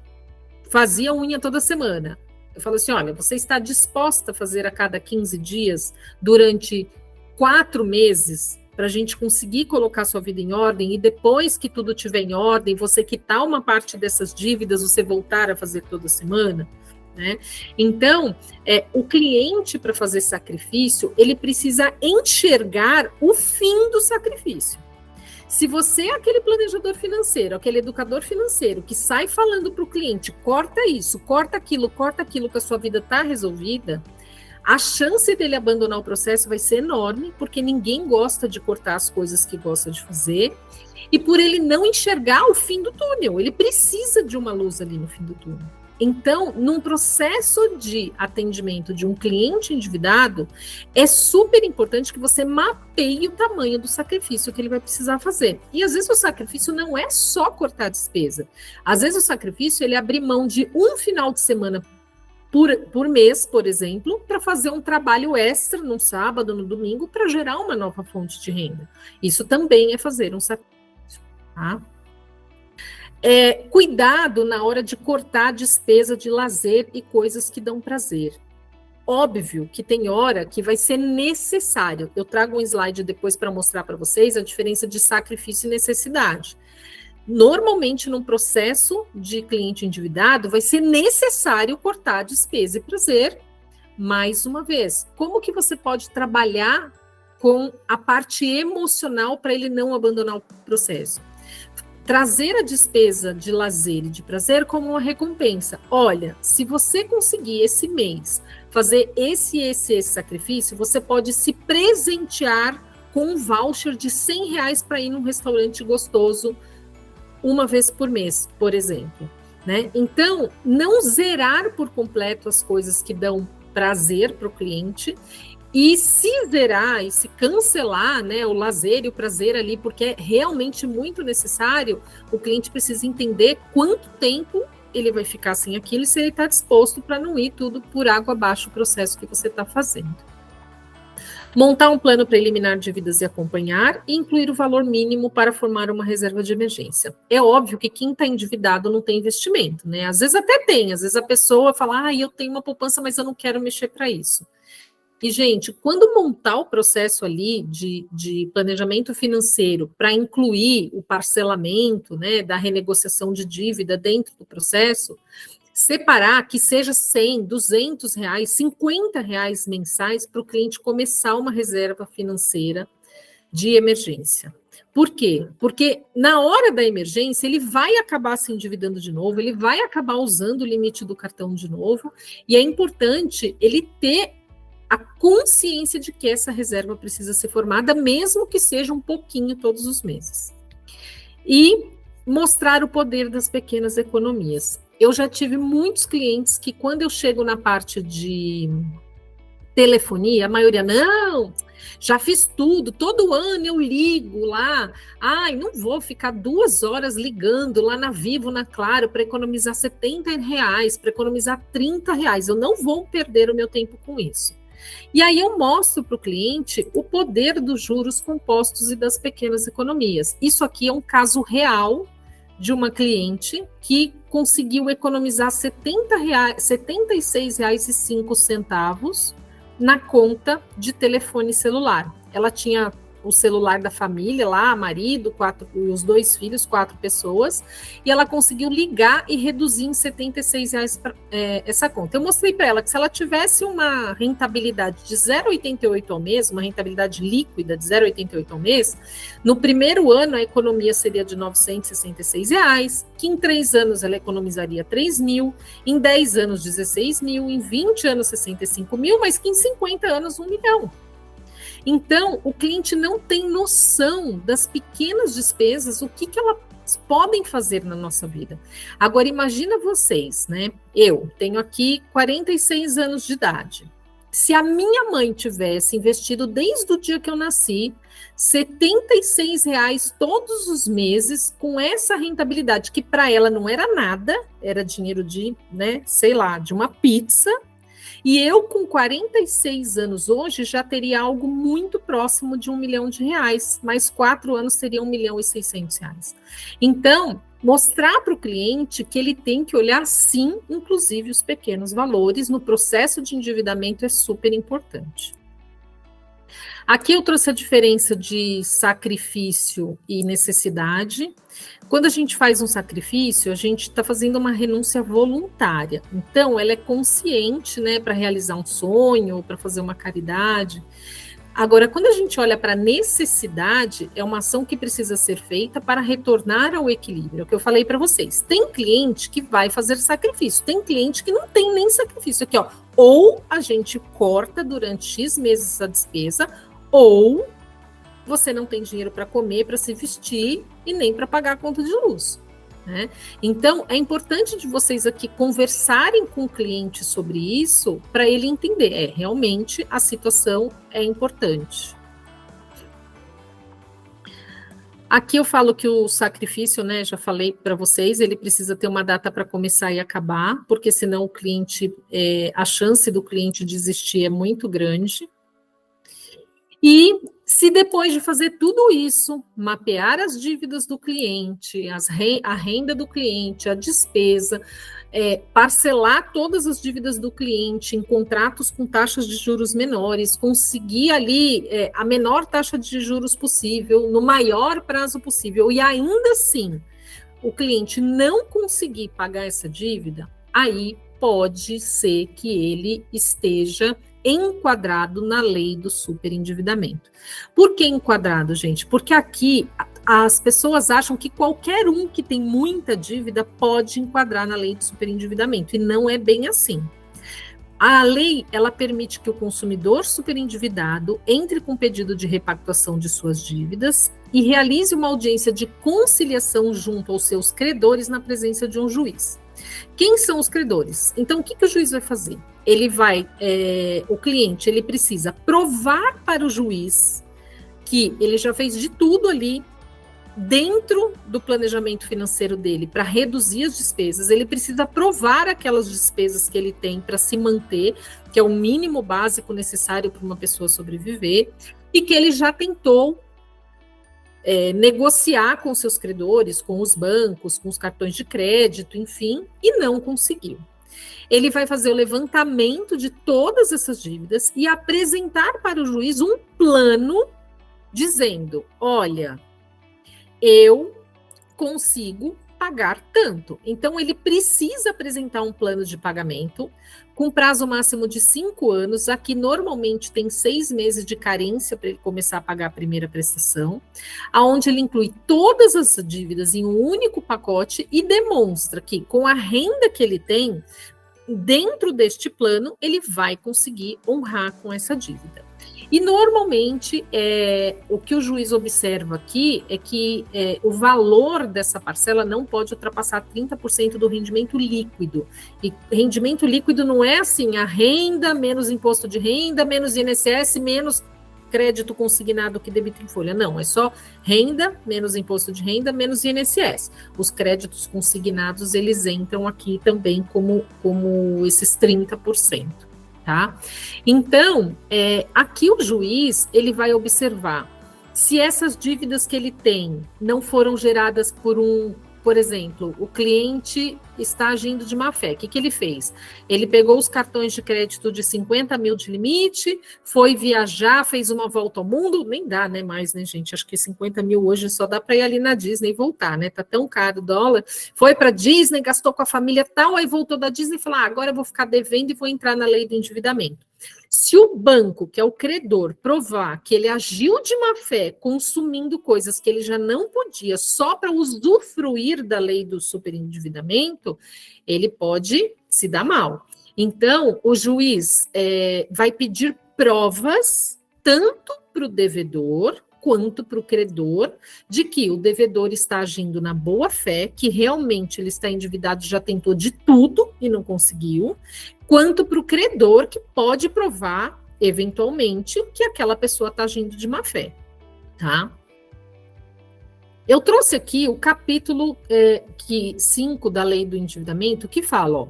fazia unha toda semana, eu falo assim, olha, você está disposta a fazer a cada 15 dias durante 4 meses para a gente conseguir colocar sua vida em ordem e depois que tudo estiver em ordem, você quitar uma parte dessas dívidas, você voltar a fazer toda semana, né? Então, o cliente, para fazer sacrifício, ele precisa enxergar o fim do sacrifício. Se você é aquele planejador financeiro, aquele educador financeiro que sai falando para o cliente, corta isso, corta aquilo, que a sua vida está resolvida, a chance dele abandonar o processo vai ser enorme, porque ninguém gosta de cortar as coisas que gosta de fazer, e por ele não enxergar o fim do túnel, ele precisa de uma luz ali no fim do túnel. Então, num processo de atendimento de um cliente endividado, é super importante que você mapeie o tamanho do sacrifício que ele vai precisar fazer. E às vezes o sacrifício não é só cortar a despesa. Às vezes o sacrifício ele abrir mão de um final de semana por mês, por exemplo, para fazer um trabalho extra no sábado, no domingo, para gerar uma nova fonte de renda. Isso também é fazer um sacrifício, tá? Cuidado na hora de cortar a despesa de lazer e coisas que dão prazer. Óbvio que tem hora que vai ser necessário. Eu trago um slide depois para mostrar para vocês a diferença de sacrifício e necessidade. Normalmente, num processo de cliente endividado, vai ser necessário cortar despesa e prazer. Mais uma vez, como que você pode trabalhar com a parte emocional para ele não abandonar o processo? Trazer a despesa de lazer e de prazer como uma recompensa. Olha, se você conseguir esse mês fazer esse sacrifício, você pode se presentear com um voucher de R$100 para ir num restaurante gostoso uma vez por mês, por exemplo, né? Então, não zerar por completo as coisas que dão prazer para o cliente. E se zerar e se cancelar, né, o lazer e o prazer ali, porque é realmente muito necessário, o cliente precisa entender quanto tempo ele vai ficar sem aquilo e se ele está disposto para não ir tudo por água abaixo o processo que você está fazendo. Montar um plano para eliminar dívidas e acompanhar e incluir o valor mínimo para formar uma reserva de emergência. É óbvio que quem está endividado não tem investimento, né? Às vezes até tem, às vezes a pessoa fala, eu tenho uma poupança, mas eu não quero mexer para isso. E, gente, quando montar o processo ali de planejamento financeiro para incluir o parcelamento, né, da renegociação de dívida dentro do processo, separar que seja 100, 200 reais, 50 reais mensais para o cliente começar uma reserva financeira de emergência. Por quê? Porque na hora da emergência ele vai acabar se endividando de novo, ele vai acabar usando o limite do cartão de novo, e é importante ele ter a consciência de que essa reserva precisa ser formada, mesmo que seja um pouquinho todos os meses. E mostrar o poder das pequenas economias. Eu já tive muitos clientes que, quando eu chego na parte de telefonia, a maioria, não, já fiz tudo, todo ano eu ligo lá, não vou ficar 2 horas ligando lá na Vivo, na Claro, para economizar R$70, para economizar R$30, eu não vou perder o meu tempo com isso. E aí eu mostro para o cliente o poder dos juros compostos e das pequenas economias. Isso aqui é um caso real de uma cliente que conseguiu economizar R$76,05 na conta de telefone celular. Ela tinha o celular da família lá, marido, os 2 filhos, 4 pessoas, e ela conseguiu ligar e reduzir em R$76 essa conta. Eu mostrei para ela que se ela tivesse uma rentabilidade de 0,88 ao mês, uma rentabilidade líquida de 0,88 ao mês, no primeiro ano a economia seria de R$966, que em 3 anos ela economizaria 3 mil, em 10 anos 16 mil, em 20 anos 65 mil, mas que em 50 anos 1 milhão. Então, o cliente não tem noção das pequenas despesas, o que elas podem fazer na nossa vida. Agora, imagina vocês, né? Eu tenho aqui 46 anos de idade. Se a minha mãe tivesse investido desde o dia que eu nasci, R$ 76 todos os meses, com essa rentabilidade, que para ela não era nada, era dinheiro de, né, sei lá, de uma pizza, e eu com 46 anos hoje já teria algo muito próximo de R$ 1 milhão, mais 4 anos seria R$ 1.600.000. Então, mostrar para o cliente que ele tem que olhar, sim, inclusive os pequenos valores no processo de endividamento é super importante. Aqui eu trouxe a diferença de sacrifício e necessidade. Quando a gente faz um sacrifício, a gente está fazendo uma renúncia voluntária. Então, ela é consciente, né, para realizar um sonho, para fazer uma caridade. Agora, quando a gente olha para a necessidade, é uma ação que precisa ser feita para retornar ao equilíbrio. É o que eu falei para vocês. Tem cliente que vai fazer sacrifício, tem cliente que não tem nem sacrifício. Aqui, ó, ou a gente corta durante X meses a despesa, ou você não tem dinheiro para comer, para se vestir e nem para pagar a conta de luz. Né? Então, é importante de vocês aqui conversarem com o cliente sobre isso para ele entender, realmente a situação é importante. Aqui eu falo que o sacrifício, né, já falei para vocês, ele precisa ter uma data para começar e acabar, porque senão o cliente, a chance do cliente desistir é muito grande. E se depois de fazer tudo isso, mapear as dívidas do cliente, a renda do cliente, a despesa, parcelar todas as dívidas do cliente em contratos com taxas de juros menores, conseguir ali a menor taxa de juros possível, no maior prazo possível, e ainda assim o cliente não conseguir pagar essa dívida, aí pode ser que ele esteja enquadrado na lei do superendividamento. Por que enquadrado, gente? Porque aqui as pessoas acham que qualquer um que tem muita dívida pode enquadrar na lei do superendividamento, e não é bem assim. A lei, ela permite que o consumidor superendividado entre com pedido de repactuação de suas dívidas e realize uma audiência de conciliação junto aos seus credores na presença de um juiz. Quem são os credores? Então, o que o juiz vai fazer? Ele vai, o cliente, ele precisa provar para o juiz que ele já fez de tudo ali dentro do planejamento financeiro dele para reduzir as despesas. Ele precisa provar aquelas despesas que ele tem para se manter, que é o mínimo básico necessário para uma pessoa sobreviver, e que ele já tentou negociar com seus credores, com os bancos, com os cartões de crédito, enfim, e não conseguiu. Ele vai fazer o levantamento de todas essas dívidas e apresentar para o juiz um plano dizendo, olha, eu consigo pagar tanto. Então, ele precisa apresentar um plano de pagamento com prazo máximo de 5 anos. Aqui, normalmente, tem 6 meses de carência para ele começar a pagar a primeira prestação, onde ele inclui todas as dívidas em um único pacote e demonstra que, com a renda que ele tem, dentro deste plano, ele vai conseguir honrar com essa dívida. E, normalmente, o que o juiz observa aqui é que o valor dessa parcela não pode ultrapassar 30% do rendimento líquido. E rendimento líquido não é assim, a renda menos imposto de renda, menos INSS, menos crédito consignado que debita em folha. Não, é só renda, menos imposto de renda, menos INSS. Os créditos consignados, eles entram aqui também como esses 30%. Tá? Então, aqui o juiz, ele vai observar se essas dívidas que ele tem não foram geradas por exemplo, o cliente está agindo de má fé. O que ele fez? Ele pegou os cartões de crédito de 50 mil de limite, foi viajar, fez uma volta ao mundo, nem dá, né, mais, né, gente? Acho que 50 mil hoje só dá para ir ali na Disney e voltar, né? Tá tão caro o dólar. Foi para Disney, gastou com a família tal, aí voltou da Disney e falou, agora eu vou ficar devendo e vou entrar na lei do endividamento. Se o banco, que é o credor, provar que ele agiu de má fé, consumindo coisas que ele já não podia, só para usufruir da lei do superendividamento, ele pode se dar mal. Então, o juiz vai pedir provas, tanto para o devedor quanto para o credor, de que o devedor está agindo na boa fé, que realmente ele está endividado, já tentou de tudo e não conseguiu, quanto para o credor, que pode provar, eventualmente, que aquela pessoa está agindo de má fé, tá? Eu trouxe aqui o capítulo 5 da Lei do Endividamento, que fala, ó,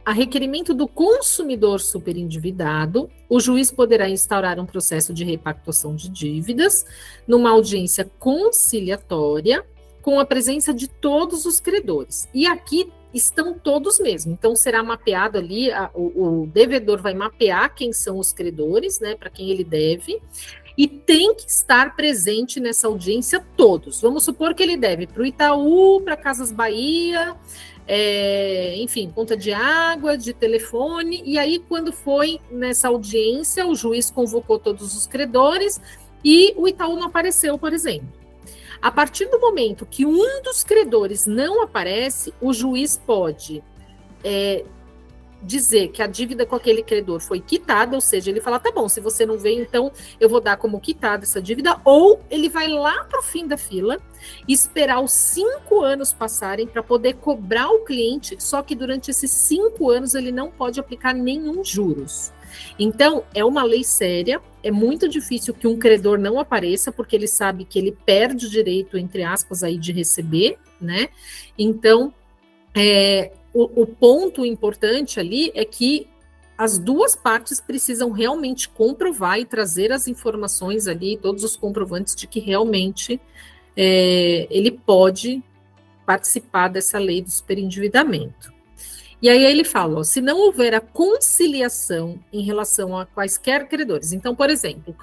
a requerimento do consumidor superendividado, o juiz poderá instaurar um processo de repactuação de dívidas numa audiência conciliatória com a presença de todos os credores. E aqui estão todos mesmo. Então, será mapeado ali, o devedor vai mapear quem são os credores, né, para quem ele deve, e tem que estar presente nessa audiência todos. Vamos supor que ele deve para o Itaú, para Casas Bahia, enfim, conta de água, de telefone, e aí quando foi nessa audiência, o juiz convocou todos os credores e o Itaú não apareceu, por exemplo. A partir do momento que um dos credores não aparece, o juiz pode dizer que a dívida com aquele credor foi quitada, ou seja, ele fala, tá bom, se você não veio, então eu vou dar como quitada essa dívida, ou ele vai lá para o fim da fila e esperar os 5 anos passarem para poder cobrar o cliente, só que durante esses 5 anos ele não pode aplicar nenhum juros. Então, é uma lei séria, é muito difícil que um credor não apareça, porque ele sabe que ele perde o direito, entre aspas, aí de receber, né? Então, o ponto importante ali é que as duas partes precisam realmente comprovar e trazer as informações ali, todos os comprovantes de que realmente ele pode participar dessa lei do superendividamento. E aí ele fala, ó, se não houver a conciliação em relação a quaisquer credores, então, por exemplo,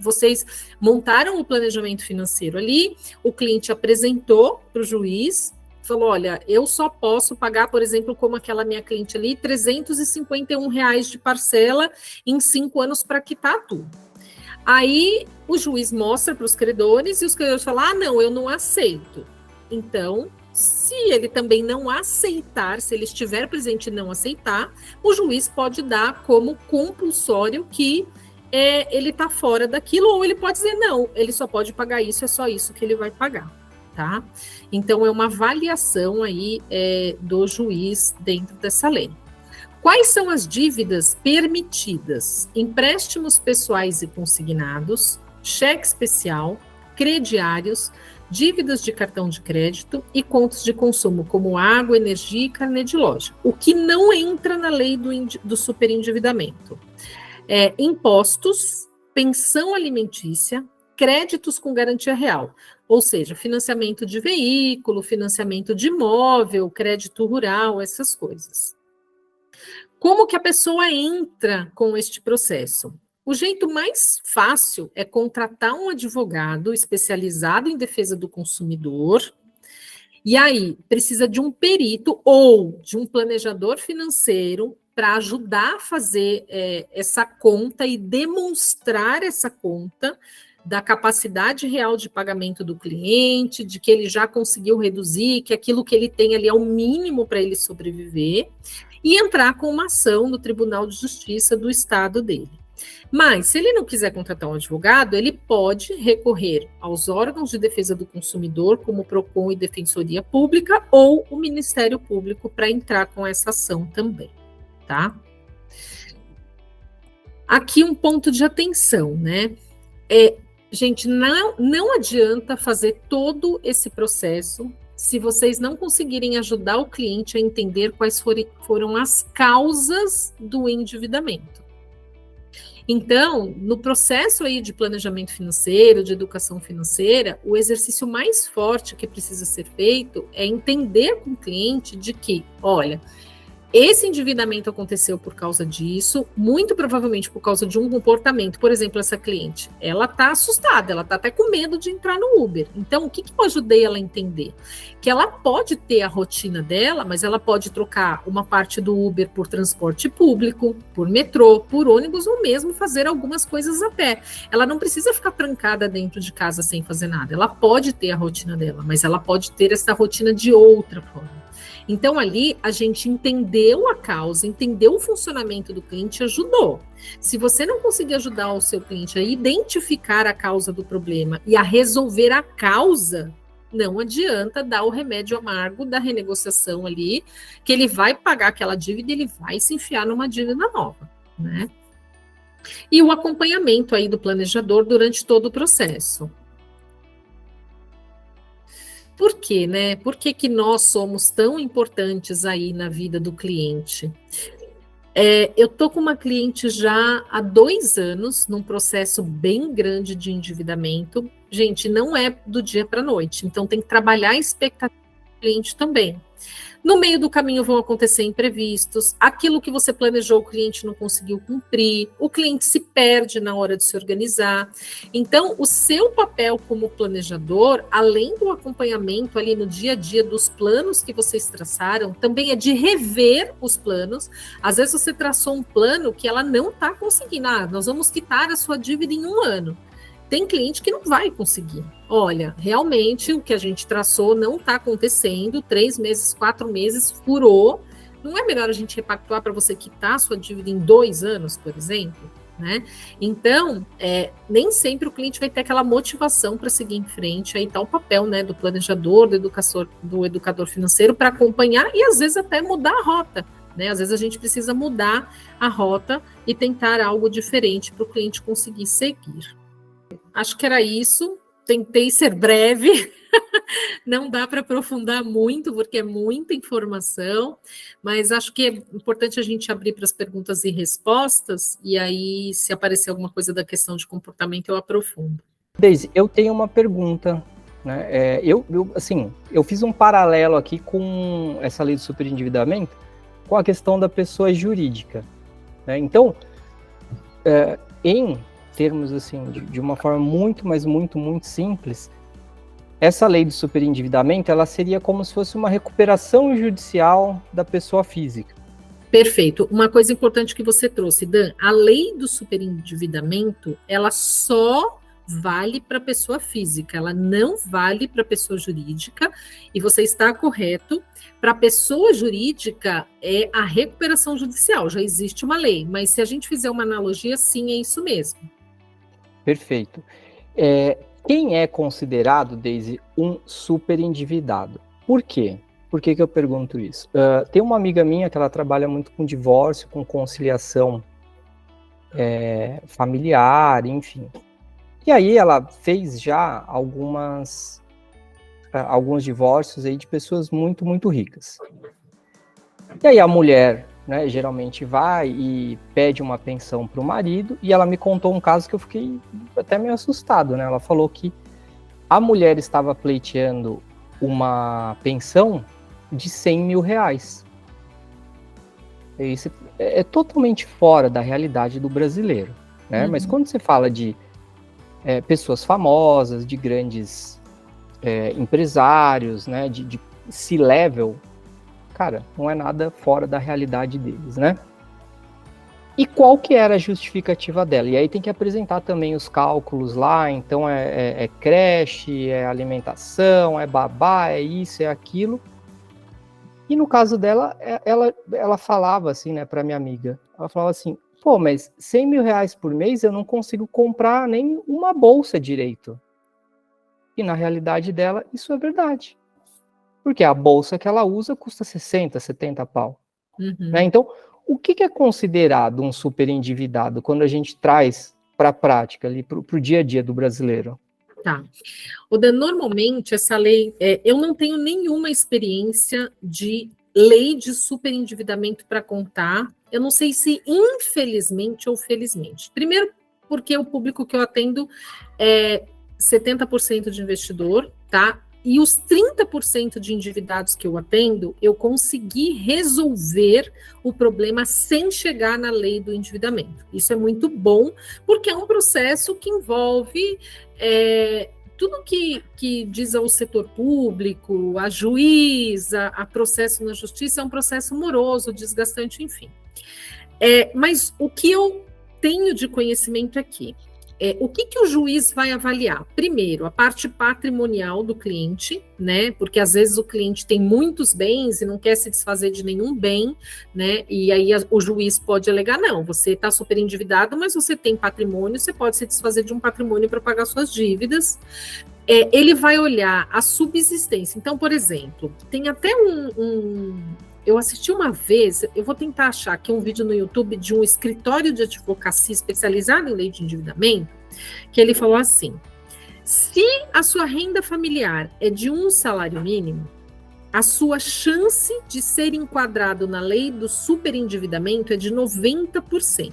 vocês montaram o planejamento financeiro ali, o cliente apresentou para o juiz, falou, olha, eu só posso pagar, por exemplo, como aquela minha cliente ali, R$351 de parcela em 5 anos para quitar tudo. Aí o juiz mostra para os credores e os credores falam, ah, não, eu não aceito. Então, se ele também não aceitar, se ele estiver presente e não aceitar, o juiz pode dar como compulsório que ele está fora daquilo, ou ele pode dizer, não, ele só pode pagar isso, é só isso que ele vai pagar. Tá? Então, é uma avaliação aí do juiz dentro dessa lei. Quais são as dívidas permitidas? Empréstimos pessoais e consignados, cheque especial, crediários, dívidas de cartão de crédito e contas de consumo, como água, energia e carnê de loja. O que não entra na lei do superendividamento impostos, pensão alimentícia, créditos com garantia real, ou seja, financiamento de veículo, financiamento de imóvel, crédito rural, essas coisas. Como que a pessoa entra com este processo? O jeito mais fácil é contratar um advogado especializado em defesa do consumidor, e aí precisa de um perito ou de um planejador financeiro para ajudar a fazer essa conta e demonstrar essa conta da capacidade real de pagamento do cliente, de que ele já conseguiu reduzir, que aquilo que ele tem ali é o mínimo para ele sobreviver, e entrar com uma ação no Tribunal de Justiça do estado dele. Mas, se ele não quiser contratar um advogado, ele pode recorrer aos órgãos de defesa do consumidor, como o PROCON e Defensoria Pública, ou o Ministério Público, para entrar com essa ação também, tá? Aqui um ponto de atenção, né? Gente, não adianta fazer todo esse processo se vocês não conseguirem ajudar o cliente a entender quais foram as causas do endividamento. Então, no processo aí de planejamento financeiro, de educação financeira, o exercício mais forte que precisa ser feito é entender com o cliente de que, olha, esse endividamento aconteceu por causa disso, muito provavelmente por causa de um comportamento. Por exemplo, essa cliente, ela está assustada, ela está até com medo de entrar no Uber. Então, o que eu ajudei ela a entender? Que ela pode ter a rotina dela, mas ela pode trocar uma parte do Uber por transporte público, por metrô, por ônibus, ou mesmo fazer algumas coisas a pé. Ela não precisa ficar trancada dentro de casa sem fazer nada. Ela pode ter a rotina dela, mas ela pode ter essa rotina de outra forma. Então, ali, a gente entendeu a causa, entendeu o funcionamento do cliente e ajudou. Se você não conseguir ajudar o seu cliente a identificar a causa do problema e a resolver a causa, não adianta dar o remédio amargo da renegociação ali, que ele vai pagar aquela dívida e ele vai se enfiar numa dívida nova, né? E o acompanhamento aí do planejador durante todo o processo. Por quê, né? Por que que nós somos tão importantes aí na vida do cliente? Eu tô com uma cliente já há 2 anos, num processo bem grande de endividamento. Gente, não é do dia para a noite, então tem que trabalhar a expectativa do cliente também. No meio do caminho vão acontecer imprevistos, aquilo que você planejou o cliente não conseguiu cumprir, o cliente se perde na hora de se organizar. Então, o seu papel como planejador, além do acompanhamento ali no dia a dia dos planos que vocês traçaram, também é de rever os planos. Às vezes você traçou um plano que ela não está conseguindo. Nós vamos quitar a sua dívida em 1 ano. Tem cliente que não vai conseguir. Olha, realmente o que a gente traçou não está acontecendo, 3 meses, 4 meses, furou. Não é melhor a gente repactuar para você quitar a sua dívida em 2 anos, por exemplo? Né? Então, nem sempre o cliente vai ter aquela motivação para seguir em frente. Aí está o papel, né, do planejador, do educador financeiro para acompanhar e às vezes até mudar a rota. Né? Às vezes a gente precisa mudar a rota e tentar algo diferente para o cliente conseguir seguir. Acho que era isso, tentei ser breve, não dá para aprofundar muito, porque é muita informação, mas acho que é importante a gente abrir para as perguntas e respostas, e aí, se aparecer alguma coisa da questão de comportamento, eu aprofundo. Deise, eu tenho uma pergunta, né? Eu fiz um paralelo aqui com essa lei do superendividamento, com a questão da pessoa jurídica, né? Então, em termos assim, de uma forma muito, mas muito, muito simples, essa lei do superendividamento, ela seria como se fosse uma recuperação judicial da pessoa física. Perfeito. Uma coisa importante que você trouxe, Dan, a lei do superendividamento, ela só vale para pessoa física, ela não vale para pessoa jurídica, e você está correto. Para pessoa jurídica é a recuperação judicial, já existe uma lei, mas se a gente fizer uma analogia, sim, é isso mesmo. Perfeito. Quem é considerado, Deise, um superendividado? Por quê? Por que eu pergunto isso? Tem uma amiga minha que ela trabalha muito com divórcio, com conciliação familiar, enfim. E aí ela fez já alguns divórcios aí de pessoas muito, muito ricas. E aí a mulher, né, geralmente vai e pede uma pensão para o marido, e ela me contou um caso que eu fiquei até meio assustado, né? Ela falou que a mulher estava pleiteando uma pensão de 100 mil reais. Isso é totalmente fora da realidade do brasileiro, né? Uhum. Mas quando você fala de pessoas famosas, de grandes empresários, né, de C-level, cara, não é nada fora da realidade deles, né? E qual que era a justificativa dela? E aí tem que apresentar também os cálculos lá, então é creche, é alimentação, é babá, é isso, é aquilo. E no caso dela, ela falava assim, né, para minha amiga, ela falava assim, pô, mas 100 mil reais por mês eu não consigo comprar nem uma bolsa direito. E na realidade dela, isso é verdade. Porque a bolsa que ela usa custa 60, 70 pau. Uhum. Né? Então, o que é considerado um superendividado quando a gente traz para a prática, para o dia a dia do brasileiro? Tá. Normalmente, essa lei, eu não tenho nenhuma experiência de lei de superendividamento para contar. Eu não sei se infelizmente ou felizmente. Primeiro, porque o público que eu atendo é 70% de investidor, tá? E os 30% de endividados que eu atendo, eu consegui resolver o problema sem chegar na lei do endividamento. Isso é muito bom, porque é um processo que envolve tudo que diz ao setor público, a juíza, a processo na justiça, é um processo moroso, desgastante, enfim. Mas o que eu tenho de conhecimento aqui, o que o juiz vai avaliar? Primeiro, a parte patrimonial do cliente, né? Porque às vezes o cliente tem muitos bens e não quer se desfazer de nenhum bem, né? E aí o juiz pode alegar, não, você está super endividado, mas você tem patrimônio, você pode se desfazer de um patrimônio para pagar suas dívidas. Ele vai olhar a subsistência. Então, por exemplo, tem até eu assisti uma vez, eu vou tentar achar aqui um vídeo no YouTube de um escritório de advocacia especializado em lei de endividamento, que ele falou assim: se a sua renda familiar é de um salário mínimo, a sua chance de ser enquadrado na lei do superendividamento é de 90%.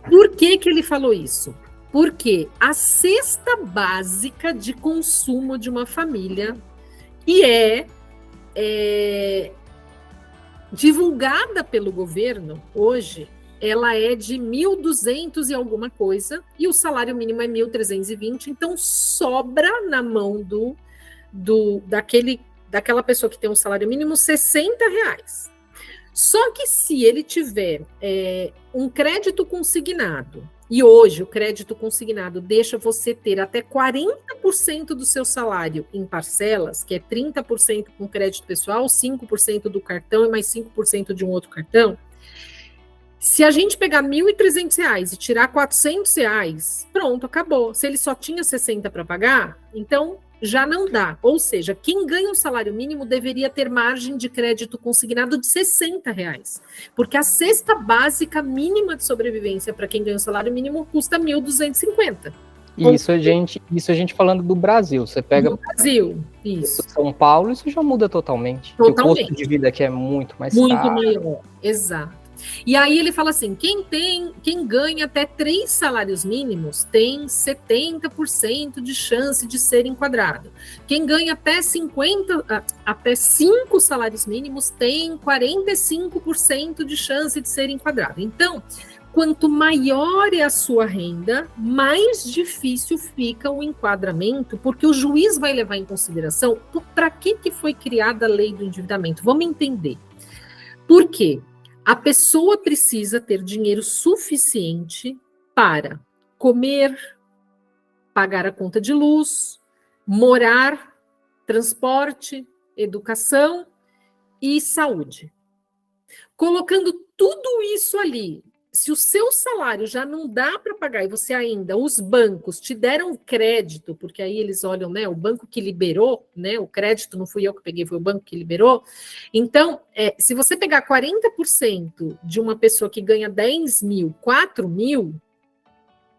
Por que ele falou isso? Porque a cesta básica de consumo de uma família, que é divulgada pelo governo hoje, ela é de 1.200 e alguma coisa, e o salário mínimo é 1.320, então sobra na mão daquela pessoa que tem um salário mínimo R$60. Só que se ele tiver um crédito consignado, e hoje o crédito consignado deixa você ter até 40% do seu salário em parcelas, que é 30% com crédito pessoal, 5% do cartão e mais 5% de um outro cartão. Se a gente pegar R$1.300 e tirar R$400, pronto, acabou. Se ele só tinha 60 para pagar, então já não dá. Ou seja, quem ganha um salário mínimo deveria ter margem de crédito consignado de R$60, porque a cesta básica mínima de sobrevivência para quem ganha um salário mínimo custa 1.250. Isso a gente falando do Brasil. Você pega do Brasil, isso. São Paulo, isso já muda totalmente. Porque o custo de vida aqui é muito mais caro. Muito maior, exato. E aí ele fala assim, quem ganha até 3 salários mínimos tem 70% de chance de ser enquadrado. Quem ganha até 5 salários mínimos tem 45% de chance de ser enquadrado. Então, quanto maior é a sua renda, mais difícil fica o enquadramento, porque o juiz vai levar em consideração para que foi criada a lei do endividamento. Vamos entender. Por quê? A pessoa precisa ter dinheiro suficiente para comer, pagar a conta de luz, morar, transporte, educação e saúde. Colocando tudo isso ali, se o seu salário já não dá para pagar e você ainda, os bancos te deram crédito, porque aí eles olham, né, o banco que liberou, né, o crédito não fui eu que peguei, foi o banco que liberou. Então, se você pegar 40% de uma pessoa que ganha 10 mil, 4 mil,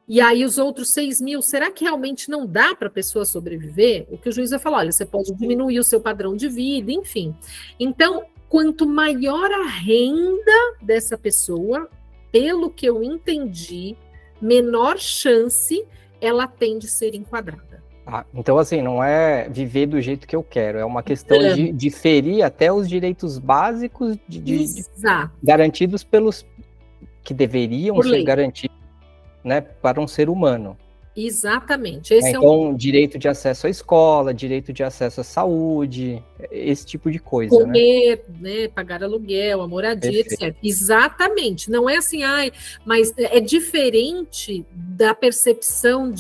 e aí os outros 6 mil, será que realmente não dá para a pessoa sobreviver? O que o juiz vai falar, olha, você pode diminuir o seu padrão de vida, enfim. Então, quanto maior a renda dessa pessoa, pelo que eu entendi, menor chance ela tem de ser enquadrada. Então, assim, não é viver do jeito que eu quero, é uma questão de ferir até os direitos básicos garantidos pelos que deveriam ser garantidos, né, para um ser humano. Exatamente. Então, direito de acesso à escola, direito de acesso à saúde, esse tipo de coisa. Comer, né, pagar aluguel, a moradia, etc. Exatamente. Não é assim, mas é diferente da percepção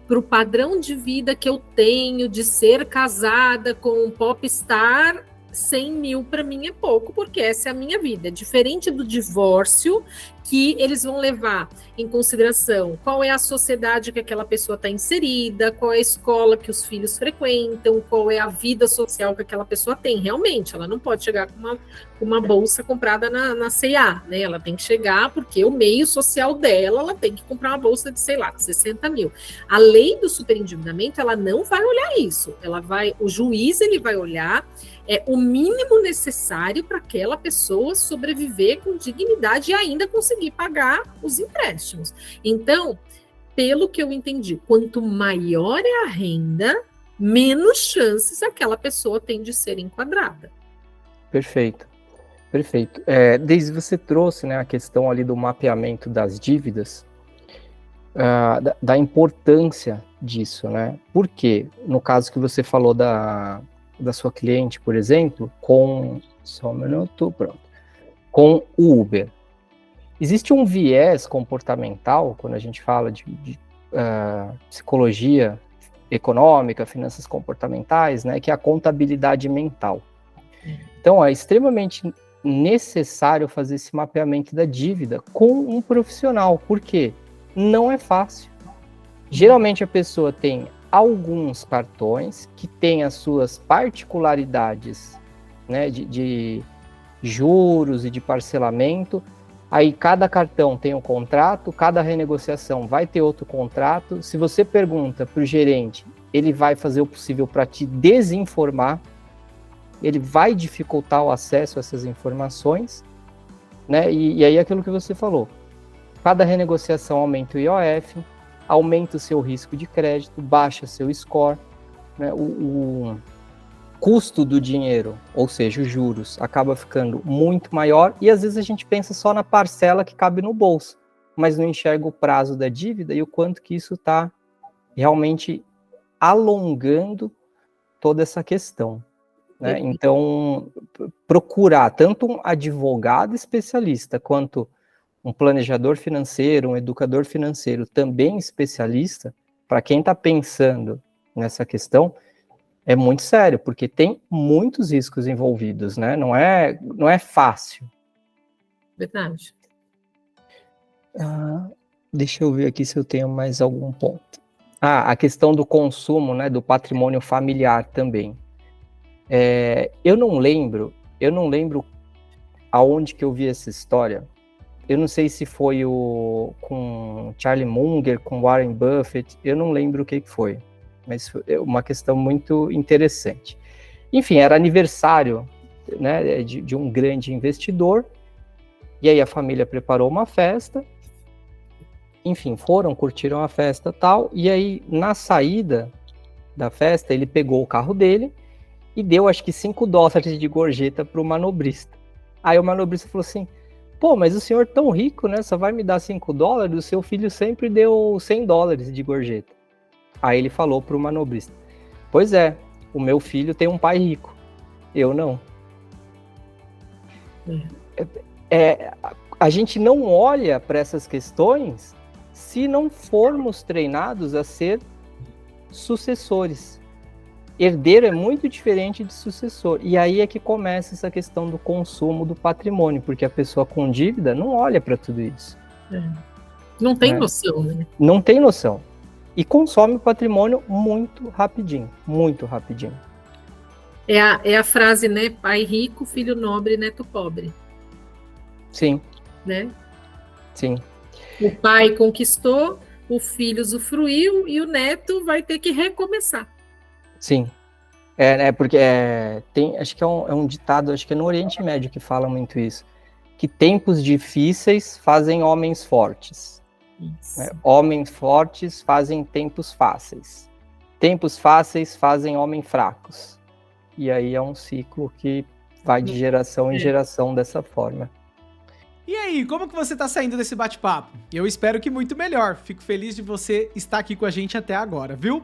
para o padrão de vida que eu tenho de ser casada com um popstar. 100 mil para mim é pouco, porque essa é a minha vida. É diferente do divórcio, que eles vão levar em consideração qual é a sociedade que aquela pessoa está inserida, qual é a escola que os filhos frequentam, qual é a vida social que aquela pessoa tem. Realmente, ela não pode chegar com uma bolsa comprada na C&A, né? Ela tem que chegar porque o meio social dela, ela tem que comprar uma bolsa de, 60 mil. A lei do superendividamento, ela não vai olhar isso. O juiz, ele vai olhar o mínimo necessário para aquela pessoa sobreviver com dignidade e ainda conseguir pagar os empréstimos. Então, pelo que eu entendi, quanto maior é a renda, menos chances aquela pessoa tem de ser enquadrada. Perfeito. Desde você trouxe, né, a questão ali do mapeamento das dívidas, da importância disso, né? Porque, no caso que você falou da sua cliente, por exemplo, com o Uber. Existe um viés comportamental, quando a gente fala de psicologia econômica, finanças comportamentais, né, que é a contabilidade mental. Então, é extremamente necessário fazer esse mapeamento da dívida com um profissional, porque não é fácil. Geralmente a pessoa tem alguns cartões que têm as suas particularidades, né, de juros e de parcelamento. Aí cada cartão tem um contrato, cada renegociação vai ter outro contrato. Se você pergunta para o gerente, ele vai fazer o possível para te desinformar, ele vai dificultar o acesso a essas informações, né? E aí aquilo que você falou, cada renegociação aumenta o IOF, aumenta o seu risco de crédito, baixa seu score, né? O custo do dinheiro, ou seja, os juros, acaba ficando muito maior, e às vezes a gente pensa só na parcela que cabe no bolso, mas não enxerga o prazo da dívida e o quanto que isso está realmente alongando toda essa questão, né? Então, procurar tanto um advogado especialista quanto um planejador financeiro, um educador financeiro também especialista, para quem está pensando nessa questão, é muito sério, porque tem muitos riscos envolvidos, né? Não é fácil. Verdade. Deixa eu ver aqui se eu tenho mais algum ponto. A questão do consumo, né? Do patrimônio familiar também. Eu não lembro aonde que eu vi essa história. Eu não sei se foi com Charlie Munger, com Warren Buffett, eu não lembro o que foi. Mas é uma questão muito interessante. Enfim, era aniversário, né, de um grande investidor, e aí a família preparou uma festa, enfim, curtiram a festa e tal, e aí na saída da festa, ele pegou o carro dele e deu acho que $5 de gorjeta para o manobrista. Aí o manobrista falou assim, pô, mas o senhor tão rico, né, só vai me dar $5, o seu filho sempre deu $100 de gorjeta. Aí ele falou para o manobrista, pois é, o meu filho tem um pai rico, eu não. A gente não olha para essas questões se não formos treinados a ser sucessores. Herdeiro é muito diferente de sucessor. E aí é que começa essa questão do consumo do patrimônio, porque a pessoa com dívida não olha para tudo isso. Não tem noção, né? Não tem noção. E consome o patrimônio muito rapidinho, muito rapidinho. É a frase, né? Pai rico, filho nobre, neto pobre. Sim. Né? Sim. O pai conquistou, o filho usufruiu e o neto vai ter que recomeçar. Sim. Porque acho que é um ditado, acho que é no Oriente Médio que fala muito isso, que tempos difíceis fazem homens fortes. Né? Homens fortes fazem tempos fáceis. Tempos fáceis fazem homens fracos. E aí é um ciclo que vai de geração em geração dessa forma. E aí, como que você tá saindo desse bate-papo? Eu espero que muito melhor. Fico feliz de você estar aqui com a gente até agora, viu?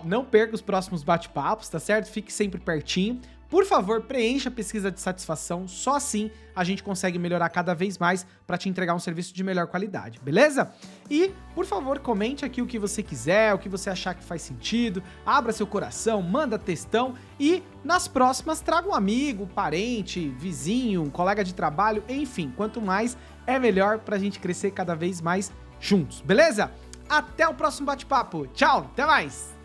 Não perca os próximos bate-papos, tá certo? Fique sempre pertinho. Por favor, preencha a pesquisa de satisfação, só assim a gente consegue melhorar cada vez mais para te entregar um serviço de melhor qualidade, beleza? E, por favor, comente aqui o que você quiser, o que você achar que faz sentido, abra seu coração, manda textão e nas próximas traga um amigo, parente, vizinho, um colega de trabalho, enfim, quanto mais é melhor pra gente crescer cada vez mais juntos, beleza? Até o próximo bate-papo, tchau, até mais!